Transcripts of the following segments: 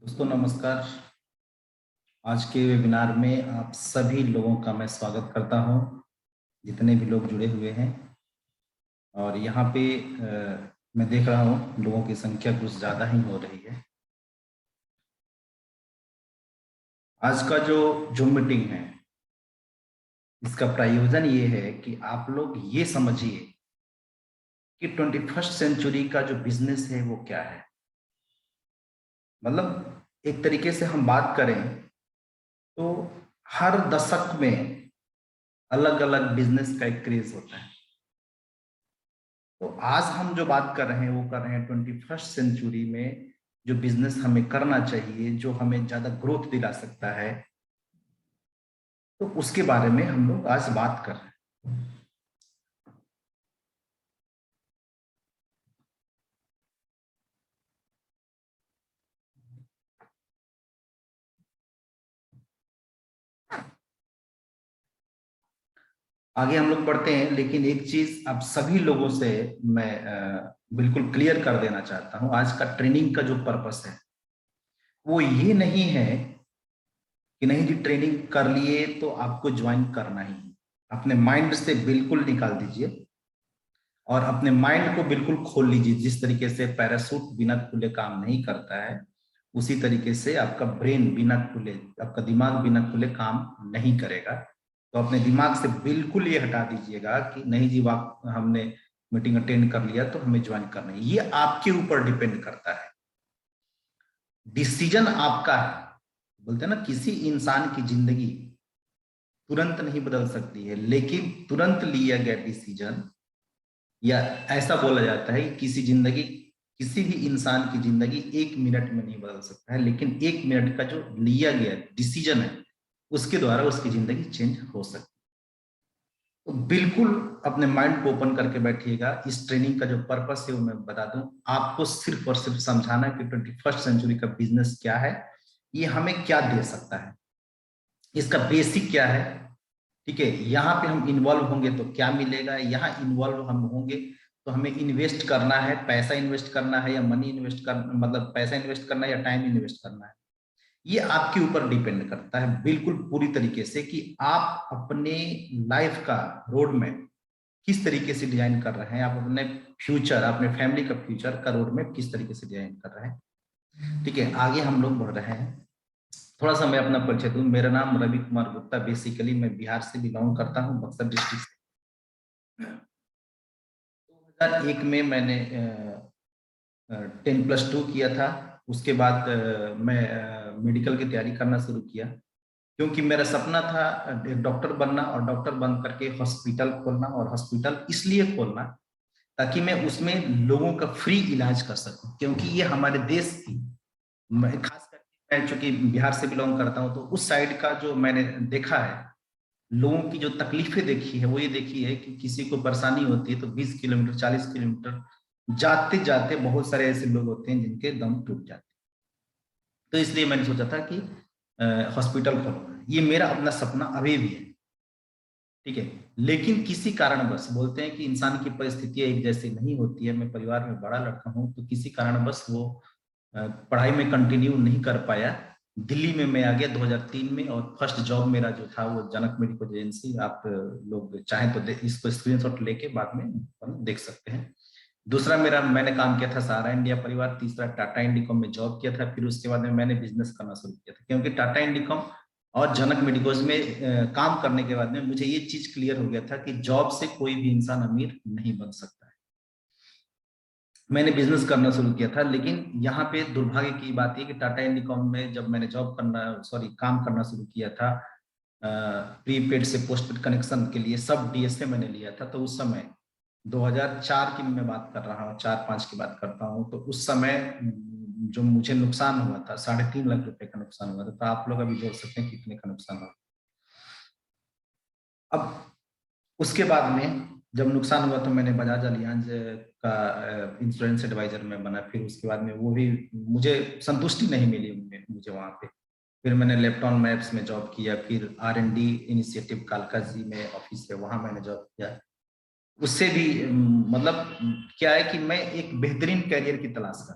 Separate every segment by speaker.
Speaker 1: दोस्तों नमस्कार। आज के वेबिनार में आप सभी लोगों का मैं स्वागत करता हूं, जितने भी लोग जुड़े हुए हैं। और यहाँ पे मैं देख रहा हूं लोगों की संख्या कुछ ज़्यादा ही हो रही है। आज का जो जूम मीटिंग है, इसका प्रयोजन ये है कि आप लोग ये समझिए कि 21st सेंचुरी का जो बिजनेस है वो क्या है। मतलब एक तरीके से हम बात करें तो हर दशक में अलग अलग बिजनेस का एक क्रेज होता है। तो आज हम जो बात कर रहे हैं वो कर रहे हैं 21st सेंचुरी में जो बिजनेस हमें करना चाहिए, जो हमें ज्यादा ग्रोथ दिला सकता है, तो उसके बारे में हम लोग आज बात कर रहे हैं। आगे हम लोग बढ़ते हैं, लेकिन एक चीज आप सभी लोगों से मैं बिल्कुल क्लियर कर देना चाहता हूं। आज का ट्रेनिंग का जो पर्पस है वो ये नहीं है कि नहीं जी ट्रेनिंग कर लिए तो आपको ज्वाइन करना ही है। अपने माइंड से बिल्कुल निकाल दीजिए और अपने माइंड को बिल्कुल खोल लीजिए। जिस तरीके से पैराशूट बिना खुले काम नहीं करता है, उसी तरीके से आपका ब्रेन बिना खुले, आपका दिमाग बिना खुले काम नहीं करेगा। तो अपने दिमाग से बिल्कुल ये हटा दीजिएगा कि नहीं जी वाक हमने मीटिंग अटेंड कर लिया तो हमें ज्वाइन करना है। ये आपके ऊपर डिपेंड करता है, डिसीजन आपका है। बोलते हैं ना, किसी इंसान की जिंदगी तुरंत नहीं बदल सकती है, लेकिन तुरंत लिया गया डिसीजन, या ऐसा बोला जाता है कि किसी भी इंसान की जिंदगी 1 मिनट में नहीं बदल सकता है, लेकिन 1 मिनट का जो लिया गया डिसीजन है उसके द्वारा उसकी जिंदगी चेंज हो सकती है। तो बिल्कुल अपने माइंड को ओपन करके बैठिएगा। इस ट्रेनिंग का जो पर्पस है वो मैं बता दूं, आपको सिर्फ और सिर्फ समझाना कि 21st सेंचुरी का बिजनेस क्या है, ये हमें क्या दे सकता है, इसका बेसिक क्या है। ठीक है, यहाँ पे हम इन्वॉल्व होंगे तो क्या मिलेगा, यहाँ इन्वॉल्व हम होंगे तो हमें इन्वेस्ट करना है, पैसा इन्वेस्ट करना है या मनी इन्वेस्ट कर, मतलब पैसा इन्वेस्ट करना है या टाइम इन्वेस्ट करना है, ये आपके ऊपर डिपेंड करता है बिल्कुल पूरी तरीके से कि आप अपने लाइफ का रोड मैप किस तरीके से डिजाइन कर रहे हैं, आप अपने फ्यूचर, अपने फैमिली का फ्यूचर का रोड मैप किस तरीके से डिजाइन कर रहे हैं। ठीक है, आगे हम लोग बढ़ रहे हैं। थोड़ा सा मैं अपना परिचय दूं। मेरा नाम रवि कुमार गुप्ता, बेसिकली मैं बिहार से बिलोंग करता हूं, बक्सर डिस्ट्रिक्ट से। 2001 में मैंने 10+2 किया था। उसके बाद मैं मेडिकल की तैयारी करना शुरू किया, क्योंकि मेरा सपना था एक डॉक्टर बनना, और डॉक्टर बन करके हॉस्पिटल खोलना, और हॉस्पिटल इसलिए खोलना ताकि मैं उसमें लोगों का फ्री इलाज कर सकूं, क्योंकि ये हमारे देश की, मैं खास करके मैं चूंकि बिहार से बिलोंग करता हूं तो उस साइड का जो मैंने देखा है, लोगों की जो तकलीफें देखी है वो ये देखी है कि किसी को परेशानी होती है तो 20 किलोमीटर 40 किलोमीटर जाते जाते बहुत सारे ऐसे लोग होते हैं जिनके दम टूट जाते हैं। तो इसलिए मैंने सोचा था कि हॉस्पिटल खोलूंगा, ये मेरा अपना सपना अभी भी है। ठीक है, लेकिन किसी कारणवश, बोलते हैं कि इंसान की परिस्थितियां एक जैसी नहीं होती है, मैं परिवार में बड़ा लड़का हूं तो किसी कारणवश वो पढ़ाई में कंटिन्यू नहीं कर पाया। दिल्ली में मैं आ गया 2003 में, और फर्स्ट जॉब मेरा जो था वो जनक मेडिकल एजेंसी। आप लोग चाहें तो इसको स्क्रीनशॉट लेके बाद में देख सकते हैं। दूसरा मेरा, मैंने काम किया था सहारा इंडिया परिवार। तीसरा टाटा इंडिकॉम में जॉब किया था। फिर उसके बाद में मैंने बिजनेस करना शुरू किया था, क्योंकि टाटा इंडिकॉम और जनक मेडिकोज में काम करने के बाद में मुझे ये चीज क्लियर हो गया था कि जॉब से कोई भी इंसान अमीर नहीं बन सकता है। मैंने बिजनेस करना शुरू किया था, लेकिन यहाँ पे दुर्भाग्य की बात है कि टाटा इंडिकॉम में जब मैंने काम करना शुरू किया था, प्रीपेड से पोस्टपेड कनेक्शन के लिए सब डीएसए मैंने लिया था। तो उस समय 2004 की मैं बात कर रहा हूँ, 4-5 की बात करता हूँ, तो उस समय जो मुझे नुकसान हुआ था, 3.5 लाख रुपए का नुकसान हुआ था। तो आप लोग अभी जोड़ सकते हैं कितने का नुकसान हुआ। अब उसके बाद में जब नुकसान हुआ तो मैंने बजाज अलियांज का इंश्योरेंस एडवाइजर में बना। फिर उसके बाद में वो भी मुझे संतुष्टि नहीं मिली मुझे वहां पे। फिर मैंने लेफ्टॉन मैप्स में जॉब किया, फिर R&D इनिशिएटिव कालका जी में ऑफिस है, वहां मैंने जॉब किया। उससे भी मतलब क्या है कि मैं एक बेहतरीन कैरियर की तलाश कर,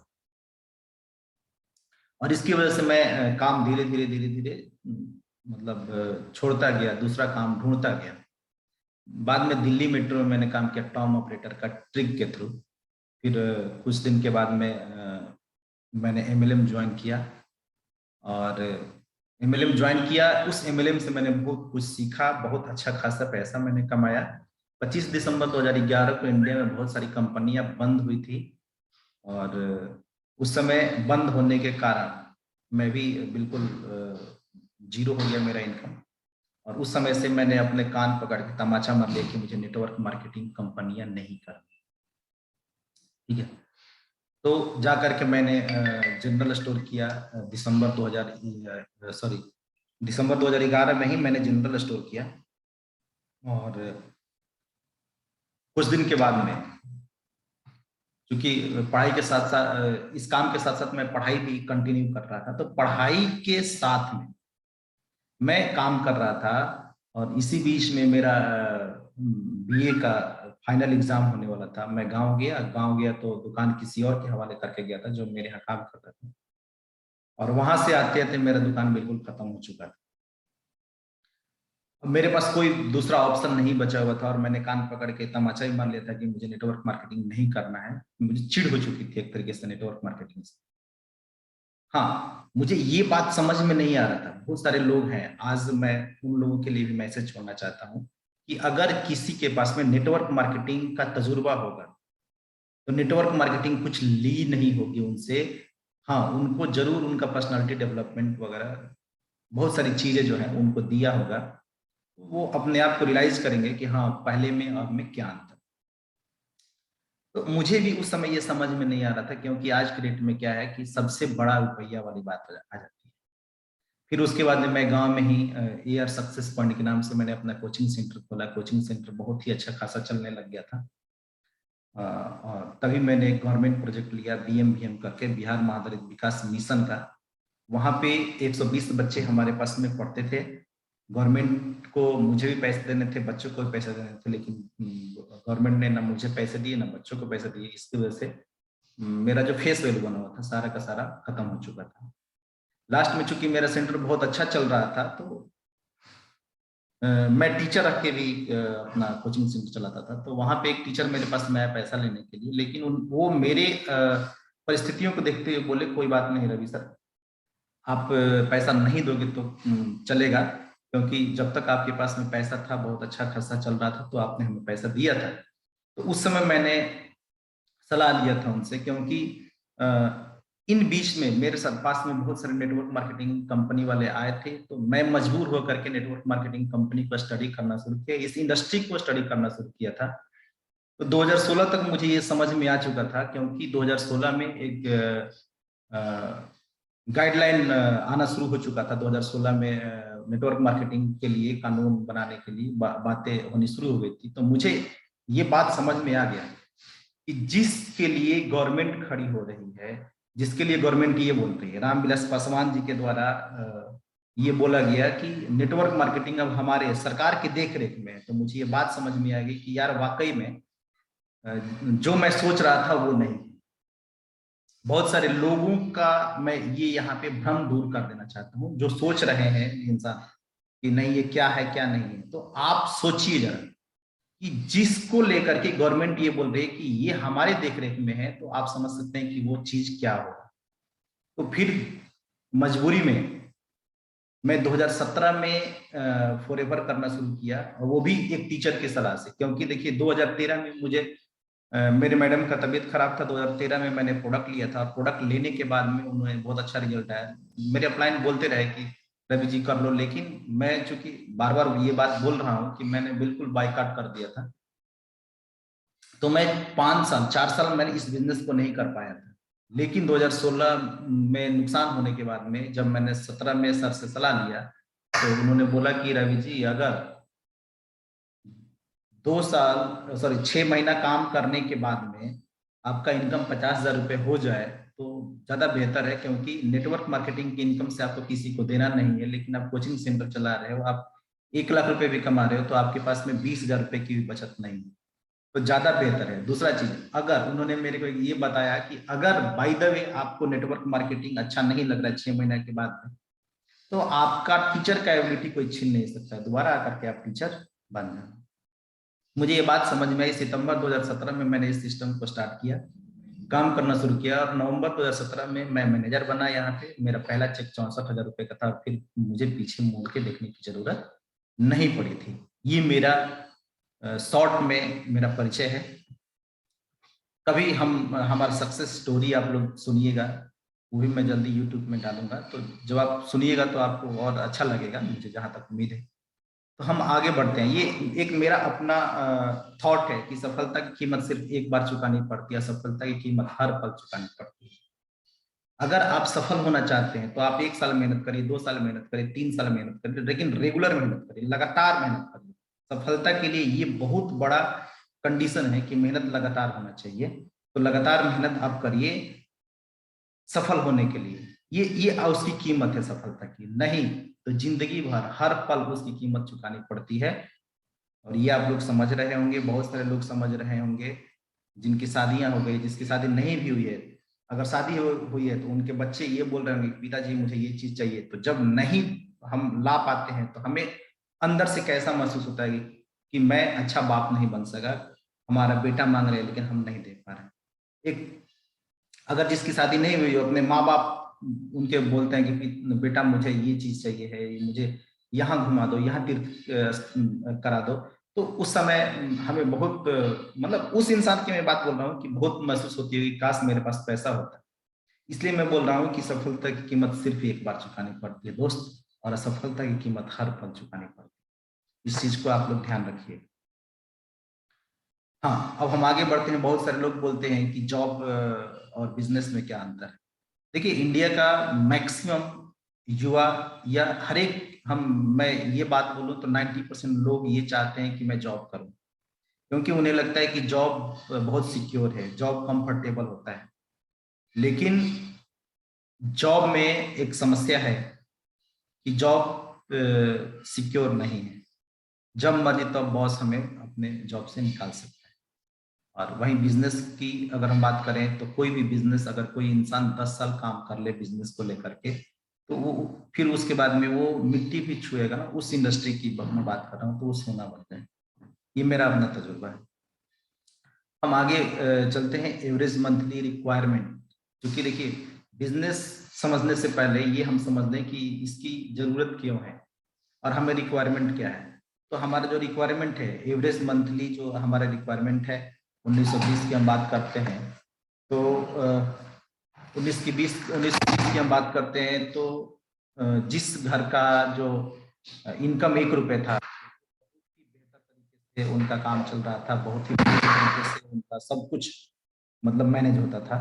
Speaker 1: और इसकी वजह से मैं काम धीरे धीरे धीरे धीरे मतलब छोड़ता गया, दूसरा काम ढूंढता गया। बाद में दिल्ली मेट्रो में मैंने काम किया टॉम ऑपरेटर का ट्रिक के थ्रू। फिर कुछ दिन के बाद में मैंने एमएलएम ज्वाइन किया, और एमएलएम ज्वाइन किया। उस एमएलएम से मैंने बहुत कुछ सीखा, बहुत अच्छा खासा पैसा मैंने कमाया। 25 दिसंबर 2011 को इंडिया में बहुत सारी कंपनियां बंद हुई थी, और उस समय बंद होने के कारण मैं भी बिल्कुल जीरो हो गया मेरा इनकम। और उस समय से मैंने अपने कान पकड़ के तमाचा मार लिया कि मुझे नेटवर्क मार्केटिंग कंपनियां नहीं करनी, ठीक है। तो जा करके मैंने जनरल स्टोर किया। दिसंबर 2011 में ही मैंने जनरल स्टोर किया। और कुछ दिन के बाद में, क्योंकि पढ़ाई के साथ साथ इस काम के साथ साथ मैं पढ़ाई भी कंटिन्यू कर रहा था, तो पढ़ाई के साथ में मैं काम कर रहा था। और इसी बीच में मेरा बीए का फाइनल एग्जाम होने वाला था। मैं गांव गया तो दुकान किसी और के हवाले करके गया था जो मेरे यहाँ काम करता था, और वहां से आते आते मेरा दुकान बिल्कुल खत्म हो चुका था। मेरे पास कोई दूसरा ऑप्शन नहीं बचा हुआ था, और मैंने कान पकड़ के तमाचा ही मार लिया था कि मुझे नेटवर्क मार्केटिंग नहीं करना है। मुझे चिढ़ हो चुकी थी एक तरीके से नेटवर्क मार्केटिंग से। हाँ, मुझे ये बात समझ में नहीं आ रहा था। बहुत सारे लोग हैं, आज मैं उन लोगों के लिए भी मैसेज छोड़ना चाहता हूँ कि अगर किसी के पास में नेटवर्क मार्केटिंग का तजुर्बा होगा तो नेटवर्क मार्केटिंग कुछ ली नहीं होगी उनसे। हाँ, उनको जरूर उनका पर्सनालिटी डेवलपमेंट वगैरह बहुत सारी चीजें जो है उनको दिया होगा। वो अपने आप को रियलाइज करेंगे कि हाँ, पहले में अब में क्या अंतर। तो मुझे भी उस समय ये समझ में नहीं आ रहा था, क्योंकि आज के डेट में क्या है कि सबसे बड़ा रुपया वाली बात आ जाती है। फिर उसके बाद में मैं गांव में ही एआर सक्सेस पॉइंट के नाम से मैंने अपना कोचिंग सेंटर खोला। कोचिंग सेंटर बहुत ही अच्छा खासा चलने लग गया था। और तभी मैंने एक गवर्नमेंट प्रोजेक्ट लिया बीएमवीएम करके, बिहार माध्यमिक विकास मिशन का। वहां पे 120 बच्चे हमारे पास में पढ़ते थे। गवर्नमेंट को मुझे भी पैसे देने थे, बच्चों को भी पैसे देने थे, लेकिन गवर्नमेंट ने ना मुझे पैसे दिए ना बच्चों को पैसे दिए। इसकी वजह से मेरा जो फेस वैल्यू बना हुआ था सारा का सारा खत्म हो चुका था। लास्ट में चूंकि मेरा सेंटर बहुत अच्छा चल रहा था, तो मैं टीचर रख के भी अपना कोचिंग सेंटर चलाता था। तो वहां पे एक टीचर मेरे पास में आया पैसा लेने के लिए, लेकिन वो मेरे परिस्थितियों को देखते हुए बोले कोई बात नहीं रवि सर, आप पैसा नहीं दोगे तो चलेगा, क्योंकि जब तक आपके पास में पैसा था, बहुत अच्छा खासा चल रहा था, तो आपने हमें पैसा दिया था। तो उस समय मैंने सलाह लिया था उनसे, क्योंकि इन बीच में मेरे साथ पास में बहुत सारे नेटवर्क मार्केटिंग कंपनी वाले आए थे। तो मैं मजबूर होकर के नेटवर्क मार्केटिंग कंपनी को स्टडी करना शुरू किया, इस इंडस्ट्री को स्टडी करना शुरू किया था। तो 2016 तक मुझे ये समझ में आ चुका था, क्योंकि 2016 में एक गाइडलाइन आना शुरू हो चुका था। 2016 में नेटवर्क मार्केटिंग के लिए कानून बनाने के लिए बातें होनी शुरू हो गई थी। तो मुझे ये बात समझ में आ गया कि जिसके लिए गवर्नमेंट खड़ी हो रही है, जिसके लिए गवर्नमेंट ये बोल रही है, रामविलास पासवान जी के द्वारा ये बोला गया कि नेटवर्क मार्केटिंग अब हमारे सरकार की देखरेख में है। तो मुझे ये बात समझ में आ गई कि यार वाकई में जो मैं सोच रहा था वो नहीं। बहुत सारे लोगों का मैं ये यहाँ पे भ्रम दूर कर देना चाहता हूँ, जो सोच रहे हैं इंसान कि नहीं ये क्या है क्या नहीं है। तो आप सोचिए जरा कि जिसको लेकर के गवर्नमेंट ये बोल रही है कि ये हमारे देखरेख में है, तो आप समझ सकते हैं कि वो चीज क्या होगा। तो फिर मजबूरी में मैं 2017 में फॉरएवर करना शुरू किया, और वो भी एक टीचर की सलाह से। क्योंकि देखिए 2013 में मुझे मेरे मैडम का तबीयत खराब था। 2013 में मैंने प्रोडक्ट लिया था, प्रोडक्ट लेने के बाद में उन्होंने बहुत अच्छा रिजल्ट आया। मेरे अपलाइन बोलते रहे कि रवि जी कर लो, लेकिन मैं चूंकि बार बार ये बात बोल रहा हूँ कि मैंने बिल्कुल बायकॉट कर दिया था। तो मैं 4 साल मैंने इस बिजनेस को नहीं कर पाया था। लेकिन 2016 में नुकसान होने के बाद में जब मैंने 17 में सर से सलाह लिया, तो उन्होंने बोला कि रवि जी अगर 6 महीना काम करने के बाद में आपका इनकम 50,000 रुपये हो जाए तो ज्यादा बेहतर है। क्योंकि नेटवर्क मार्केटिंग की इनकम से आपको किसी को देना नहीं है, लेकिन आप कोचिंग सेंटर चला रहे हो, आप 1 लाख रुपए भी कमा रहे हो, तो आपके पास में 20,000 रुपए की भी बचत नहीं है। तो ज्यादा बेहतर है। दूसरा चीज, अगर उन्होंने मेरे को ये बताया कि अगर बाय द वे आपको नेटवर्क मार्केटिंग अच्छा नहीं लग रहा है 6 महीने के बाद में, तो आपका टीचर का एबिलिटी कोई छीन नहीं सकता, दोबारा आकर के आप टीचर बन जाए। मुझे ये बात समझ में आई, सितंबर 2017 में मैंने इस सिस्टम को स्टार्ट किया, काम करना शुरू किया, और नवंबर 2017 में मैं मैनेजर बना यहाँ पे। मेरा पहला चेक 64,000 रुपए का था, और फिर मुझे पीछे मुड़ के देखने की जरूरत नहीं पड़ी थी। ये मेरा शॉर्ट में मेरा परिचय है। कभी हम हमारा सक्सेस स्टोरी आप लोग सुनिएगा, वो भी मैं जल्दी यूट्यूब में डालूंगा, तो जब आप सुनिएगा तो आपको और अच्छा लगेगा, मुझे जहां तक उम्मीद है। तो हम आगे बढ़ते हैं। ये एक मेरा अपना थॉट है कि सफलता की कीमत सिर्फ एक बार चुकानी पड़ती है, सफलता की कीमत हर पल चुकानी पड़ती है। अगर आप सफल होना चाहते हैं तो आप 1 साल मेहनत करिए, 2 साल मेहनत करिए, 3 साल मेहनत करिए, लेकिन रेगुलर मेहनत करिए, लगातार मेहनत करिए। सफलता के लिए ये बहुत बड़ा कंडीशन है कि मेहनत लगातार होना चाहिए। तो लगातार मेहनत आप करिए सफल होने के लिए। ये उसकी कीमत है सफलता की। नहीं तो जिंदगी भर हर पल उसकी कीमत चुकानी पड़ती है। और ये आप लोग समझ रहे होंगे, बहुत सारे लोग समझ रहे होंगे जिनकी शादियां हो गई, जिसकी शादी नहीं भी हुई है। अगर शादी हुई है तो उनके बच्चे ये बोल रहे होंगे पिताजी मुझे ये चीज चाहिए। तो जब नहीं हम ला पाते हैं तो हमें अंदर से कैसा महसूस होता है कि मैं अच्छा बाप नहीं बन सका, हमारा बेटा मांग रहे हैं लेकिन हम नहीं दे पा रहे। एक अगर जिसकी शादी नहीं हुई हो, अपने माँ बाप उनके बोलते हैं कि बेटा मुझे ये चीज चाहिए है, मुझे यहाँ घुमा दो, यहाँ तीर्थ करा दो, तो उस समय हमें बहुत मतलब उस इंसान की मैं बात बोल रहा हूँ कि बहुत महसूस होती है कि काश मेरे पास पैसा होता। इसलिए मैं बोल रहा हूँ कि सफलता की कीमत सिर्फ एक बार चुकानी पड़ती है दोस्त, और असफलता की कीमत हर पल चुकानी पड़ती है। इस चीज को आप लोग ध्यान रखिए। हाँ, अब हम आगे बढ़ते हैं। बहुत सारे लोग बोलते हैं कि जॉब और बिजनेस में क्या अंतर है। देखिए, इंडिया का मैक्सिमम युवा या हर एक, हम मैं ये बात बोलूं तो 90% लोग ये चाहते हैं कि मैं जॉब करूं, क्योंकि उन्हें लगता है कि जॉब बहुत सिक्योर है, जॉब कंफर्टेबल होता है। लेकिन जॉब में एक समस्या है कि जॉब सिक्योर नहीं है। जब मर्जी तब बॉस हमें अपने जॉब से निकाल सकता है। और वहीं बिजनेस की अगर हम बात करें तो कोई भी बिजनेस, अगर कोई इंसान 10 साल काम कर ले बिजनेस को लेकर के, तो वो फिर उसके बाद में वो मिट्टी भी छुएगा ना, उस इंडस्ट्री की मैं बात कर रहा हूँ, तो वो सोना बनता है। ये मेरा अपना तजुर्बा है। हम आगे चलते हैं। एवरेज मंथली रिक्वायरमेंट, क्योंकि देखिए बिजनेस समझने से पहले ये हम समझ लें कि इसकी जरूरत क्यों है और हमें रिक्वायरमेंट क्या है। तो हमारा जो रिक्वायरमेंट है, एवरेज मंथली जो हमारा रिक्वायरमेंट है 1920 की हम बात करते हैं, तो 1920 की हम बात करते हैं, तो जिस घर का जो इनकम 1 रुपए था, बेहतर तरीके से उनका काम चल रहा था, बहुत ही बेहतर तरीके से उनका सब कुछ मतलब मैनेज होता था।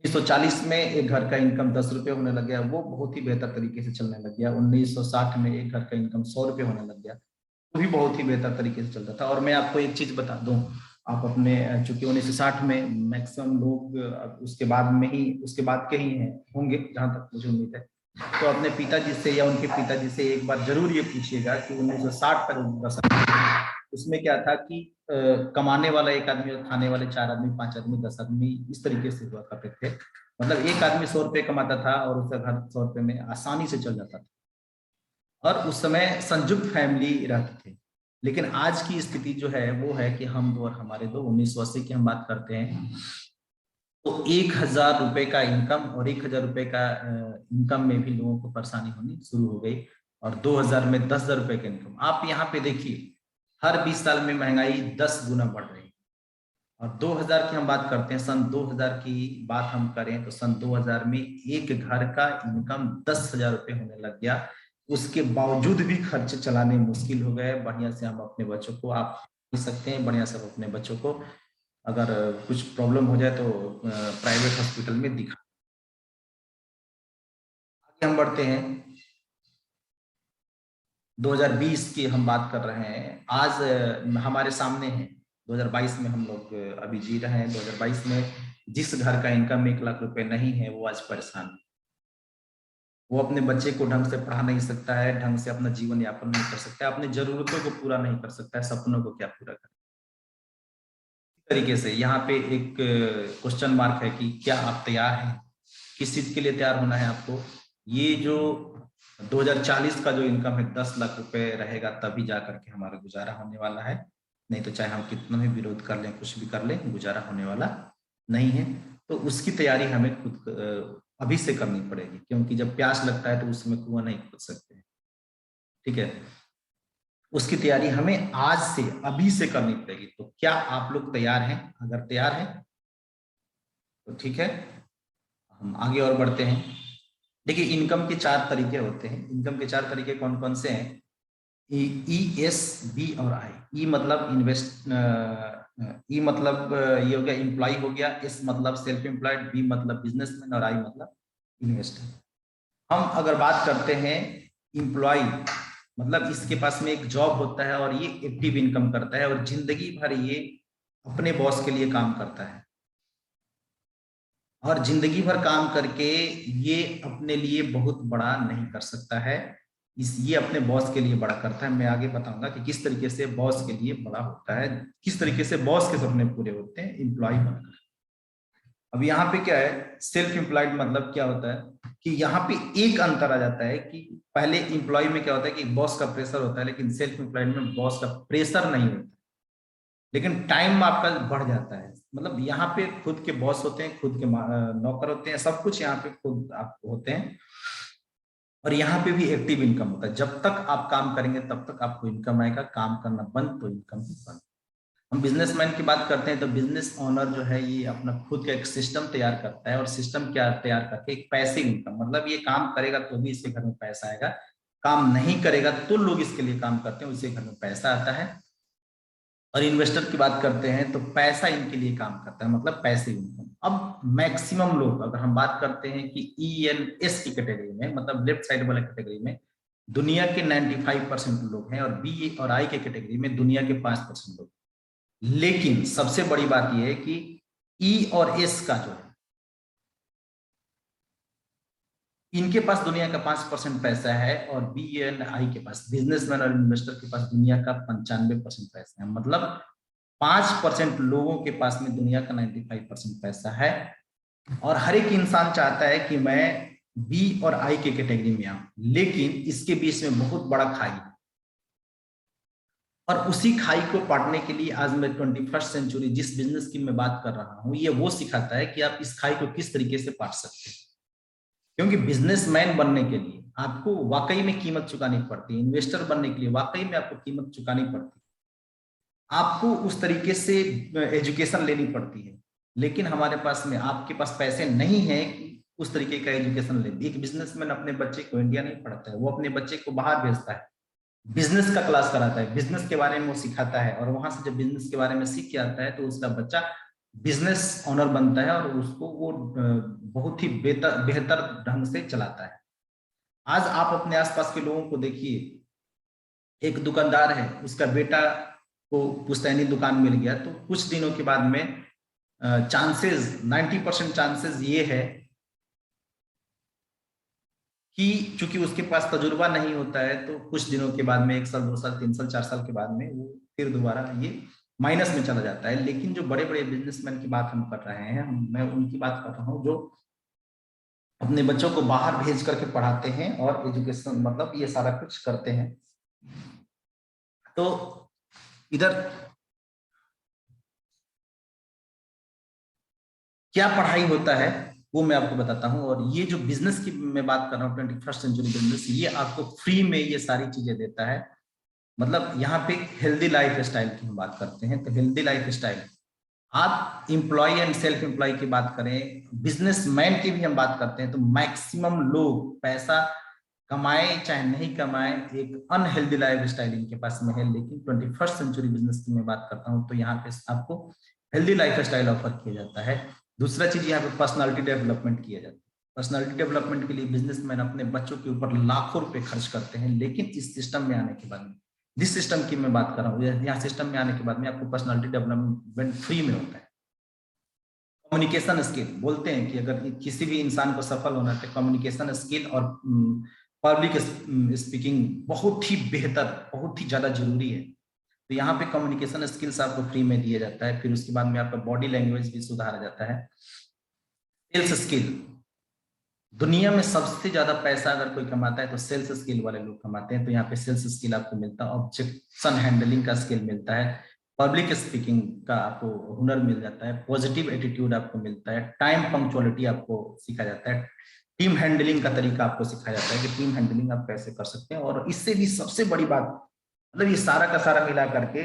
Speaker 1: 1940 में एक घर का इनकम 10 रुपए होने लग गया, वो बहुत ही बेहतर तरीके से चलने लग गया। 1960 में एक घर का इनकम 100 रुपए होने लग गया, वो भी बहुत ही बेहतर तरीके से चलता था। और मैं आपको एक चीज बता दूं, आप अपने चूंकि 1960 में मैक्सिमम लोग उसके बाद में ही, उसके बाद के ही हैं होंगे जहां तक मुझे उम्मीद है, तो अपने पिताजी से या उनके पिताजी से एक बार जरूर ये पूछिएगा कि 1960 तक उनका समय, उसमें क्या था कि कमाने वाला एक आदमी और खाने वाले 4 आदमी, 5 आदमी, 10 आदमी, इस तरीके से हुआ करते थे। मतलब एक आदमी 100 रुपए कमाता था और उसका घर 100 रुपए में आसानी से चल जाता था, और उस समय संयुक्त फैमिली रहते थे। लेकिन आज की स्थिति जो है वो है कि हम दो और हमारे दो, 1980 की हम बात करते हैं, तो 1,000 रुपए का इनकम और 1,000 रुपए का इनकम में भी लोगों को परेशानी होनी शुरू हो गई। और 2000 में 10,000 रुपए का इनकम, आप यहाँ पे देखिए हर 20 साल में महंगाई 10 गुना बढ़ रही है। और 2000 की हम बात करते हैं, सन 2000 की बात हम करें तो सन 2000 में एक घर का इनकम 10,000 रुपए होने लग गया। उसके बावजूद भी खर्चे चलाने मुश्किल हो गए। बढ़िया से हम अपने बच्चों को, आप सकते हैं बढ़िया से अपने बच्चों को अगर कुछ प्रॉब्लम हो जाए तो प्राइवेट हॉस्पिटल में दिखा। आगे हम बढ़ते हैं। 2020 की हम बात कर रहे हैं, आज हमारे सामने है 2022 में हम लोग अभी जी रहे हैं। 2022 में जिस घर का इनकम 1 लाख रुपए नहीं है वो आज परेशान है। वो अपने बच्चे को ढंग से पढ़ा नहीं सकता है, ढंग से अपना जीवन यापन नहीं कर सकता है, अपनी जरूरतों को पूरा नहीं कर सकता है, सपनों को क्या पूरा कर। तरीके से यहाँ पे एक क्वेश्चन मार्क है कि क्या आप तैयार हैं, किस चीज के लिए तैयार होना है आपको। ये जो 2040 का जो इनकम है 10 लाख रुपए रहेगा, तभी जा करके हमारा गुजारा होने वाला है। नहीं तो चाहे हम कितना भी विरोध कर लें, कुछ भी कर लें, गुजारा होने वाला नहीं है। तो उसकी तैयारी हमें खुद अभी से करनी पड़ेगी, क्योंकि जब प्यास लगता है तो उसमें कुआं नहीं खोद सकते। ठीक है, उसकी तैयारी हमें आज से, अभी से करनी पड़ेगी। तो क्या आप लोग तैयार हैं? अगर तैयार हैं तो ठीक है, हम आगे और बढ़ते हैं। देखिए, इनकम के 4 तरीके होते हैं। इनकम के 4 तरीके कौन कौन से हैं? ई, एस, बी और आई। ई मतलब इन्वेस्ट, ई मतलब ये हो गया एम्प्लॉय हो गया, एस मतलब सेल्फ एम्प्लॉयड, बी मतलब बिजनेसमैन और आई मतलब इन्वेस्टर। हम अगर बात करते हैं एम्प्लॉय, मतलब इसके पास में एक जॉब होता है और ये एक्टिव इनकम करता है और जिंदगी भर ये अपने बॉस के लिए काम करता है, और जिंदगी भर काम करके ये अपने लिए बहुत बड़ा नहीं कर सकता है। ये अपने बॉस के लिए बड़ा करता है। मैं आगे बताऊंगा कि किस तरीके से बॉस के लिए बड़ा होता है, किस तरीके से बॉस के सपने पूरे होते हैं एम्प्लॉय बनकर। अब यहाँ पे क्या है, सेल्फ एम्प्लॉयड मतलब क्या होता है कि यहाँ पे एक अंतर आ जाता है कि पहले एम्प्लॉय में क्या होता है कि बॉस का प्रेशर होता है, लेकिन सेल्फ एम्प्लॉयड में बॉस का प्रेशर नहीं होता, लेकिन टाइम आपका बढ़ जाता है। मतलब यहाँ पे खुद के बॉस होते हैं, खुद के नौकर होते हैं, सब कुछ यहाँ पे खुद आप होते हैं। और यहाँ पे भी एक्टिव इनकम होता है। जब तक आप काम करेंगे तब तक आपको इनकम आएगा, काम करना बंद तो इनकम भी बंद। हम बिजनेसमैन की बात करते हैं तो बिजनेस ओनर जो है ये अपना खुद का एक सिस्टम तैयार करता है, और सिस्टम क्या तैयार करके एक पैसिव इनकम, मतलब ये काम करेगा तो भी इसके घर में पैसा आएगा, काम नहीं करेगा तो लोग इसके लिए काम करते हैं, उसके घर में पैसा आता है। और इन्वेस्टर की बात करते हैं तो पैसा इनके लिए काम करता है, मतलब पैसिव इनकम। अब मैक्सिमम लोग, अगर हम बात करते हैं कि ENS की कैटेगरी में, मतलब लेफ्ट साइड वाले कैटेगरी में दुनिया के 95% लोग हैं, और बी और आई के कैटेगरी में दुनिया के 5% लोग। लेकिन सबसे बड़ी बात यह है कि ई और एस का जो है, इनके पास दुनिया का 5% पैसा है, और बी एंड आई के पास, बिजनेसमैन और इन्वेस्टर के पास दुनिया का 95% पैसा है। मतलब 5% लोगों के पास में दुनिया का 95% पैसा है। और हर एक इंसान चाहता है कि मैं बी और आई के कैटेगरी में आऊं, लेकिन इसके बीच में बहुत बड़ा खाई है। और उसी खाई को पाटने के लिए आज मैं 21st सेंचुरी जिस बिजनेस की मैं बात कर रहा हूं, ये वो सिखाता है कि आप इस खाई को किस तरीके से पाट सकते हैं। क्योंकि बिजनेसमैन बनने के लिए आपको वाकई में कीमत चुकानी पड़ती है, इन्वेस्टर बनने के लिए वाकई में आपको कीमत चुकानी पड़ती है, आपको उस तरीके से एजुकेशन लेनी पड़ती है। लेकिन हमारे पास में, आपके पास पैसे नहीं है कि उस तरीके का एजुकेशन ले। एक बिजनेसमैन अपने बच्चे को इंडिया नहीं पढ़ाता है, वो अपने बच्चे को बाहर भेजता है, बिजनेस का क्लास कराता है, बिजनेस के बारे में वो सिखाता है, और वहां से जब बिजनेस के बारे में सीख के आता है तो उसका बच्चा बिजनेस ओनर बनता है, और उसको वो बहुत ही बेहतर बेहतर ढंग से चलाता है। आज आप अपने आसपास के लोगों को देखिए, एक दुकानदार है, उसका बेटा को पुश्तैनी दुकान मिल गया, तो कुछ दिनों के बाद में चांसेस 90% चांसेस ये है कि चूंकि उसके पास तजुर्बा नहीं होता है, तो कुछ दिनों के बाद में, 1 साल 2 साल 3 साल 4 साल के बाद में वो फिर दोबारा ये माइनस में चला जाता है। लेकिन जो बड़े बड़े बिजनेसमैन की बात हम कर रहे हैं, मैं उनकी बात कर रहा हूँ जो अपने बच्चों को बाहर भेज करके पढ़ाते हैं और एजुकेशन, मतलब ये सारा कुछ करते हैं। तो इधर क्या पढ़ाई होता है वो मैं आपको बताता हूँ। और ये जो बिजनेस की मैं बात कर रहा हूँ, 21st सेंचुरी बिजनेस, ये आपको फ्री में ये सारी चीजें देता है। मतलब यहाँ पे हेल्दी लाइफ स्टाइल की हम बात करते हैं, तो हेल्दी लाइफ स्टाइल, आप इंप्लॉय एंड सेल्फ एम्प्लॉय की बात करें, बिजनेसमैन की भी हम बात करते हैं, तो मैक्सिमम लोग पैसा कमाए चाहे नहीं कमाए, एक अनहेल्दी लाइफ स्टाइल इनके पास में है। लेकिन 21st सेंचुरी बिजनेस की मैं बात करता हूँ तो यहाँ पे आपको हेल्दी लाइफ स्टाइल ऑफर किया जाता है। दूसरा चीज, यहाँ पे पर्सनालिटी डेवलपमेंट किया जाता है। पर्सनालिटी डेवलपमेंट के लिए बिजनेसमैन अपने बच्चों के ऊपर लाखों रुपए खर्च करते हैं, लेकिन इस सिस्टम में आने के बाद में, जिस सिस्टम की मैं बात कर रहा हूँ, यहाँ सिस्टम में आने के बाद में आपको पर्सनालिटी डेवलपमेंट फ्री में होता है। कम्युनिकेशन स्किल, बोलते हैं कि अगर किसी भी इंसान को सफल होना है तो कम्युनिकेशन स्किल और पब्लिक स्पीकिंग बहुत ही बेहतर, बहुत ही ज्यादा जरूरी है। तो यहाँ पे कम्युनिकेशन स्किल्स आपको फ्री में दिया जाता है। फिर उसके बाद में आपका बॉडी लैंग्वेज भी सुधारा जाता है। सेल्स स्किल, दुनिया में सबसे ज्यादा पैसा अगर कोई कमाता है तो सेल्स स्किल वाले लोग कमाते हैं। तो यहाँ पे सेल्स स्किल आपको मिलता है, ऑब्जेक्शन हैंडलिंग का स्किल मिलता है, पब्लिक स्पीकिंग का आपको हुनर मिल जाता है, पॉजिटिव एटीट्यूड आपको मिलता है, टाइम पंक्चुअलिटी आपको सिखाया जाता है, टीम हैंडलिंग का तरीका आपको सिखाया जाता है कि टीम हैंडलिंग आप कैसे कर सकते हैं। और इससे भी सबसे बड़ी बात, मतलब ये सारा का सारा मिला करके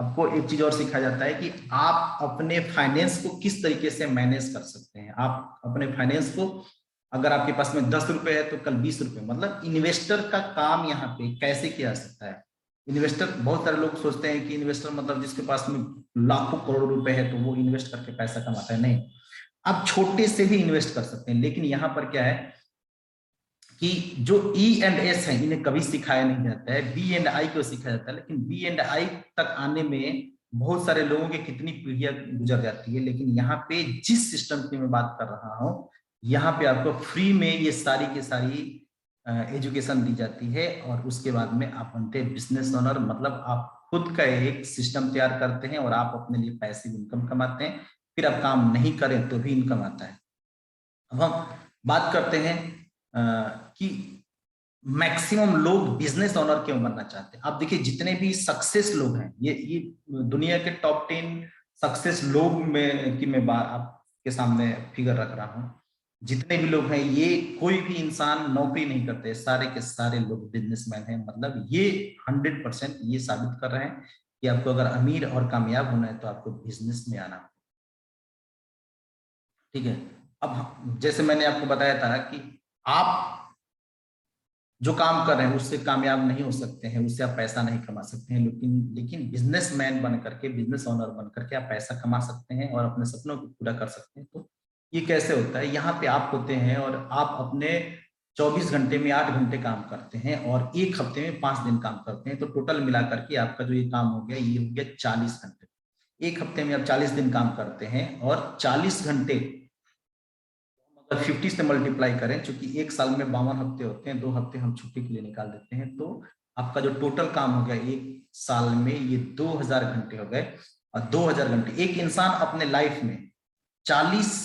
Speaker 1: आपको एक चीज और सिखाया जाता है कि आप अपने फाइनेंस को किस तरीके से मैनेज कर सकते हैं। आप अपने फाइनेंस को, अगर आपके पास में 10 रुपए है तो कल 20 रुपए, मतलब इन्वेस्टर का काम यहाँ पे कैसे किया जा सकता है। इन्वेस्टर, बहुत सारे लोग सोचते हैं कि इन्वेस्टर मतलब जिसके पास में लाखों करोड़ रुपए है तो वो इन्वेस्ट करके पैसा कमाता है। नहीं, आप छोटे से भी इन्वेस्ट कर सकते हैं। लेकिन यहाँ पर क्या है कि जो E&S है इन्हें कभी सिखाया नहीं जाता है, B&I को सिखाया जाता है। लेकिन B&I तक आने में बहुत सारे लोगों की कितनी पीढ़ियां गुजर जाती है। लेकिन यहाँ पे जिस सिस्टम की मैं बात कर रहा हूँ, यहाँ पे आपको फ्री में ये सारी की सारी एजुकेशन दी जाती है। और उसके बाद में आप बनते हैं बिजनेस ओनर, मतलब आप खुद का एक सिस्टम तैयार करते हैं और आप अपने लिए पैसिव इनकम कमाते हैं। फिर आप काम नहीं करें तो भी इनकम आता है। अब हम बात करते हैं कि मैक्सिमम लोग बिजनेस ओनर क्यों बनना चाहते हैं। आप देखिए जितने भी सक्सेस लोग हैं, ये दुनिया के टॉप 10 सक्सेस लोग में की मैं बात आपके सामने फिगर रख रहा हूं। जितने भी लोग हैं, ये कोई भी इंसान नौकरी नहीं करते, सारे के सारे लोग बिजनेसमैन हैं। मतलब ये 100% ये साबित कर रहे हैं कि आपको अगर अमीर और कामयाब होना है तो आपको बिजनेस में आना। ठीक है। अब जैसे मैंने आपको बताया था कि आप जो काम कर रहे हैं उससे कामयाब नहीं हो सकते हैं, उससे आप पैसा नहीं कमा सकते हैं। लेकिन बिजनेसमैन बन करके, बिजनेस ओनर बन करके आप पैसा कमा सकते हैं और अपने सपनों को पूरा कर सकते हैं। तो ये कैसे होता है, यहाँ पे आप होते हैं और आप अपने 24 घंटे में 8 घंटे काम करते हैं और एक हफ्ते में 5 दिन काम करते हैं। तो टोटल मिलाकर के आपका जो ये काम हो गया, ये हो गया 40 घंटे। एक हफ्ते में आप 40 दिन काम करते हैं और 40 घंटे 50 से मल्टीप्लाई करें, क्योंकि एक साल में 52 हफ्ते होते हैं, 2 हफ्ते हम छुट्टी के लिए निकाल देते हैं। तो आपका जो टोटल काम हो गया एक साल में, ये 2000 घंटे हो गए। और 2000 घंटे एक इंसान अपने लाइफ में 40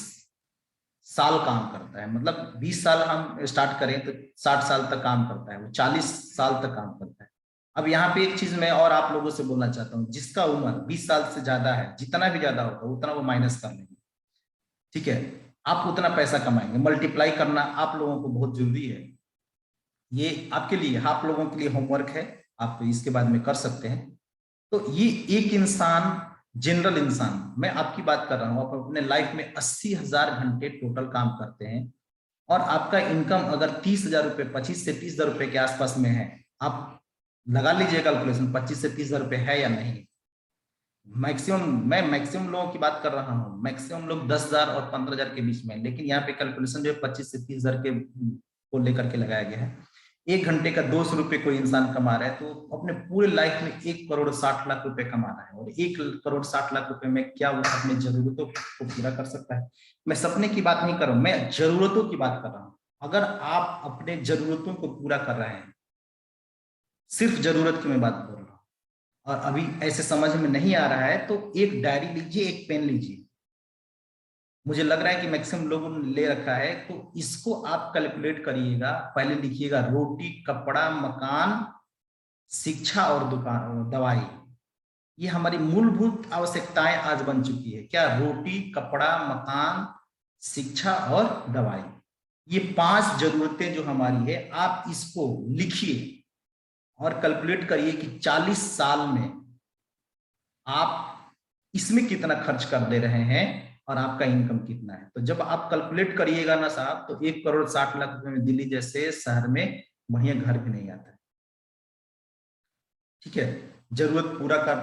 Speaker 1: साल काम करता है। मतलब 20 साल हम स्टार्ट करें तो 60 साल तक काम करता है, वो 40 साल तक काम करता है। अब यहाँ पे एक चीज मैं और आप लोगों से बोलना चाहता हूँ, जिसका उम्र 20 साल से ज्यादा है, जितना भी ज्यादा होगा उतना वो माइनस कर लेंगे। ठीक है, आप उतना पैसा कमाएंगे। मल्टीप्लाई करना आप लोगों को बहुत जरूरी है। ये आपके लिए, आप लोगों के लिए होमवर्क है, आप इसके बाद में कर सकते हैं। तो ये एक इंसान, जनरल इंसान, मैं आपकी बात कर रहा हूं, आप अपने लाइफ में 80,000 घंटे टोटल काम करते हैं और आपका इनकम अगर 30,000 रुपए, 25 से 30,000 रुपए के आसपास में है, आप लगा लीजिए कैलकुलेशन, 25 से 30,000 रुपए है या नहीं। मैक्सिमम, मैं मैक्सिमम लोगों की बात कर रहा हूँ, मैक्सिमम लोग 10,000 और 15,000 के बीच में, लेकिन यहाँ पे कैलकुलेशन जो है 25 से 30,000 के को लेकर के लगाया गया है। एक घंटे का 200 रुपए कोई इंसान कमा रहा है तो अपने पूरे लाइफ में 1,60,00,000 रुपए कमा रहा है। और 1,60,00,000 रुपए में क्या वो अपनी जरूरतों को पूरा कर सकता है। मैं सपने की बात नहीं कर रहा हूँ, मैं जरूरतों की बात कर रहा हूँ। अगर आप अपने जरूरतों को पूरा कर रहे हैं, सिर्फ जरूरत की मैं बात कर रहा हूँ, और अभी ऐसे समझ में नहीं आ रहा है, तो एक डायरी लीजिए, एक पेन लीजिए। मुझे लग रहा है कि मैक्सिमम लोगों ने ले रखा है, तो इसको आप कैलकुलेट करिएगा। पहले लिखिएगा रोटी, कपड़ा, मकान, शिक्षा और दुकान, दवाई। ये हमारी मूलभूत आवश्यकताएं आज बन चुकी है। क्या? रोटी, कपड़ा, मकान, शिक्षा और दवाई। ये 5 जरूरतें जो हमारी है, आप इसको लिखिए और कैलकुलेट करिए कि 40 साल में आप इसमें कितना खर्च कर दे रहे हैं और आपका इनकम कितना है। तो जब आप कैलकुलेट करिएगा ना साहब, तो 1,60,00,000 रुपए में दिल्ली जैसे शहर में बढ़िया घर भी नहीं आता है। ठीक है, जरूरत पूरा कर,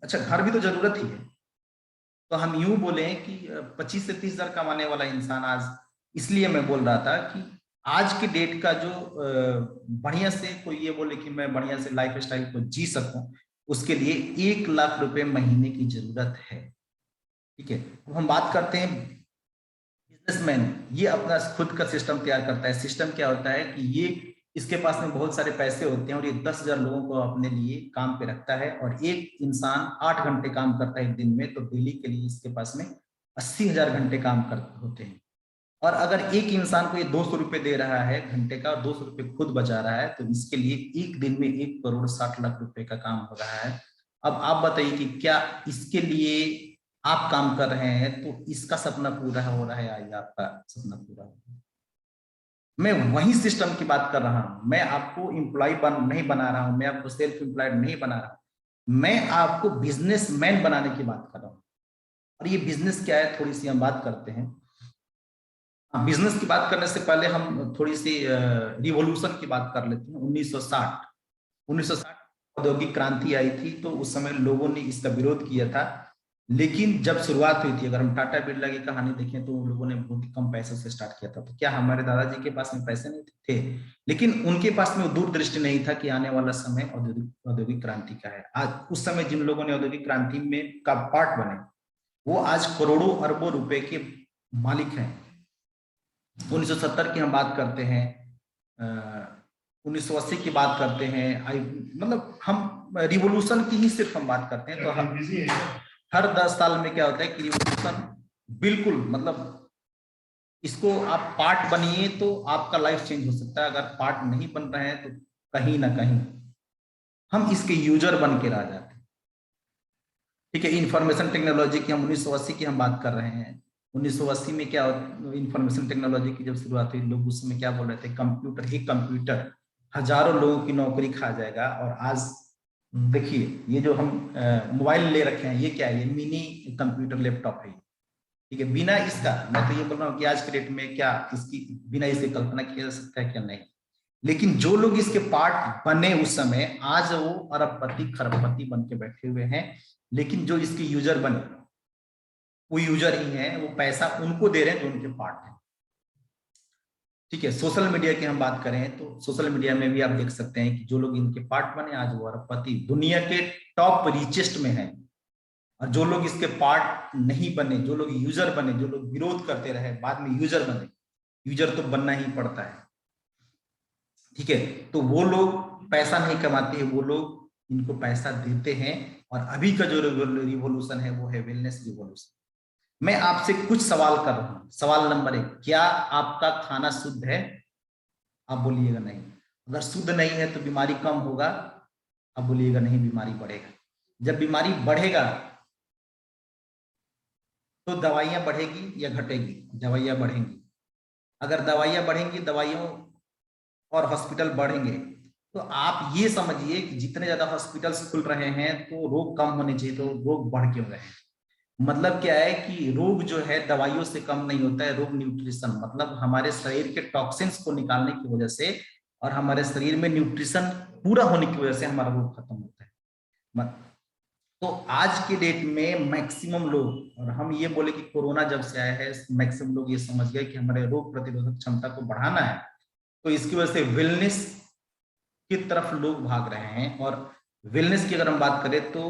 Speaker 1: अच्छा घर भी तो जरूरत ही है। तो हम यूं बोले कि 25 से 30,000 कमाने वाला इंसान आज, इसलिए मैं बोल रहा था कि आज के डेट का जो बढ़िया से कोई ये बोले कि मैं बढ़िया से लाइफ स्टाइल को जी सकूं, उसके लिए 1,00,000 रुपए महीने की जरूरत है। ठीक है, अब हम बात करते हैं बिजनेसमैन। ये अपना खुद का सिस्टम तैयार करता है। सिस्टम क्या होता है कि ये इसके पास में बहुत सारे पैसे होते हैं और ये 10,000 लोगों को अपने लिए काम पे रखता है, और एक इंसान 8 घंटे काम करता है एक दिन में, तो डेली के लिए इसके पास में 80,000 घंटे काम कर होते हैं। और अगर एक इंसान को ये 200 रुपए दे रहा है घंटे का और 200 रुपए खुद बचा रहा है, तो इसके लिए एक दिन में 1,60,00,000 रुपए का काम हो रहा है। अब आप बताइए कि क्या इसके लिए आप काम कर रहे हैं तो इसका सपना पूरा हो रहा है या आपका सपना पूरा हो रहा है? मैं वही सिस्टम की बात कर रहा हूं। मैं आपको एम्प्लॉय नहीं बना रहा हूं, मैं आपको सेल्फ एम्प्लॉयड नहीं बना रहा हूं, मैं आपको बिजनेसमैन बनाने की बात कर रहा हूं। और ये बिजनेस क्या है, थोड़ी सी हम बात करते हैं। बिजनेस की बात करने से पहले हम थोड़ी सी रिवॉल्यूशन की बात कर लेते हैं। 1960 औद्योगिक क्रांति आई थी, तो उस समय लोगों ने इसका विरोध किया था। लेकिन जब शुरुआत हुई थी, अगर हम टाटा बिरला की कहानी देखें तो उन लोगों ने बहुत ही कम पैसों से स्टार्ट किया था। तो क्या हमारे दादाजी के पास में पैसे नहीं थे? लेकिन उनके पास में दूरदृष्टि नहीं था कि आने वाला समय औद्योगिक क्रांति का है। आज उस समय जिन लोगों ने औद्योगिक क्रांति में का पार्ट बने, वो आज करोड़ों अरबों रुपए के मालिक हैं। 1970 की हम बात करते हैं, 1980 की बात करते हैं, मतलब हम रिवोल्यूशन की ही सिर्फ हम बात करते हैं। तो हम हर 10 साल में क्या होता है कि रिवोल्यूशन, बिल्कुल मतलब इसको आप पार्ट बनिए तो आपका लाइफ चेंज हो सकता है। अगर पार्ट नहीं बन रहे हैं तो कहीं ना कहीं हम इसके यूजर बन के रह जाते हैं। ठीक है, इंफॉर्मेशन टेक्नोलॉजी की हम 1980 की हम बात कर रहे हैं। 1980 में क्या, इंफॉर्मेशन टेक्नोलॉजी की जब शुरुआत हुई, लोग उस समय क्या बोल रहे थे, कंप्यूटर, एक कंप्यूटर हजारों लोगों की नौकरी खा जाएगा। और आज देखिए, ये जो हम मोबाइल ले रखे हैं, ये क्या है, ये मिनी कंप्यूटर लैपटॉप है। ठीक है, बिना इसका, मैं तो ये बोल रहा हूँ कि आज के डेट में क्या इसकी बिना इसकी कल्पना किया जा सकता है, क्या नहीं। लेकिन जो लोग इसके पार्ट बने उस समय, आज वो अरबपति खरबपति बन के बैठे हुए हैं। लेकिन जो इसके यूजर बने, वो यूजर ही है, वो पैसा उनको दे रहे हैं जो उनके पार्ट है। ठीक है, सोशल मीडिया की हम बात करें तो सोशल मीडिया में भी आप देख सकते हैं कि जो लोग इनके पार्ट बने, आज वो अरबपति, दुनिया के टॉप रिचेस्ट में है। और जो लोग इसके पार्ट नहीं बने, जो लोग यूजर बने, जो लोग विरोध करते रहे, बाद में यूजर बने, यूजर तो बनना ही पड़ता है। ठीक है, तो वो लोग पैसा नहीं कमाते हैं, वो लोग इनको पैसा देते हैं। और अभी का जो रिवॉल्यूशन है वो है वेलनेस रिवॉल्यूशन। मैं आपसे कुछ सवाल कर रहा हूं। सवाल नंबर 1, क्या आपका खाना शुद्ध है? आप बोलिएगा नहीं। अगर शुद्ध नहीं है तो बीमारी कम होगा? आप बोलिएगा नहीं, बीमारी बढ़ेगा। जब बीमारी बढ़ेगा तो दवाइयां बढ़ेगी या घटेगी? दवाइयां बढ़ेंगी। अगर दवाइयां बढ़ेंगी, दवाइयों और हॉस्पिटल बढ़ेंगे, तो आप ये समझिए कि जितने ज्यादा हॉस्पिटल्स खुल रहे हैं तो रोग कम होने चाहिए, तो रोग बढ़ क्यों रहे हैं? मतलब क्या है कि रोग जो है दवाइयों से कम नहीं होता है। रोग न्यूट्रिशन, मतलब हमारे शरीर के टॉक्सिन्स को निकालने की वजह से और हमारे शरीर में न्यूट्रिशन पूरा होने की वजह से हमारा रोग खत्म होता है। तो आज के डेट में मैक्सिमम लोग, और हम ये बोले कि कोरोना जब से आया है, मैक्सिमम लोग ये समझ गए कि हमारे रोग प्रतिरोधक क्षमता को बढ़ाना है, तो इसकी वजह से वेलनेस की तरफ लोग भाग रहे हैं। और वेलनेस की अगर हम बात करें तो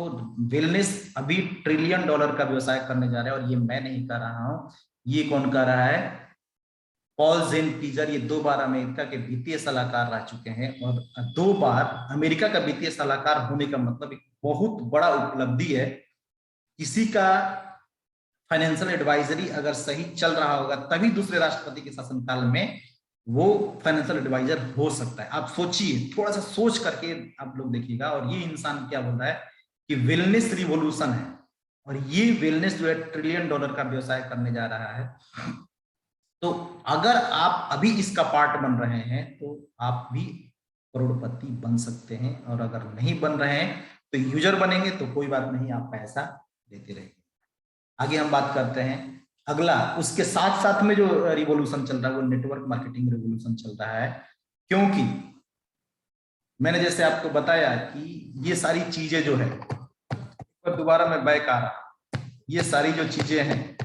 Speaker 1: वेलनेस अभी $1 ट्रिलियन का व्यवसाय करने जा रहा है। और ये मैं नहीं कर रहा हूं, ये कौन कर रहा है? पॉल जेन पीजर। ये 2 बार अमेरिका के वित्तीय सलाहकार रह चुके हैं, और 2 बार अमेरिका का वित्तीय सलाहकार होने का मतलब एक बहुत बड़ा उपलब्धि है। किसी का फाइनेंशियल एडवाइजरी अगर सही चल रहा होगा, तभी दूसरे राष्ट्रपति के शासनकाल में वो फाइनेंशियल एडवाइजर हो सकता है। आप सोचिए, थोड़ा सा सोच करके आप लोग देखिएगा। और ये इंसान क्या बोल रहा है कि वेलनेस रिवॉल्यूशन है, और ये वेलनेस जो है $1 ट्रिलियन का व्यवसाय करने जा रहा है। तो अगर आप अभी इसका पार्ट बन रहे हैं तो आप भी करोड़पति बन सकते हैं। और अगर नहीं बन रहे हैं तो यूजर बनेंगे तो कोई बात नहीं, आप पैसा देते रहेंगे। आगे हम बात करते हैं अगला। उसके साथ साथ में जो रिवॉल्यूशन चल रहा है वो नेटवर्क मार्केटिंग रिवॉल्यूशन चल रहा है। क्योंकि मैंने जैसे आपको बताया कि ये सारी चीजें जो है, पर दोबारा मैं बैक आ रहा, ये सारी जो चीजें हैं,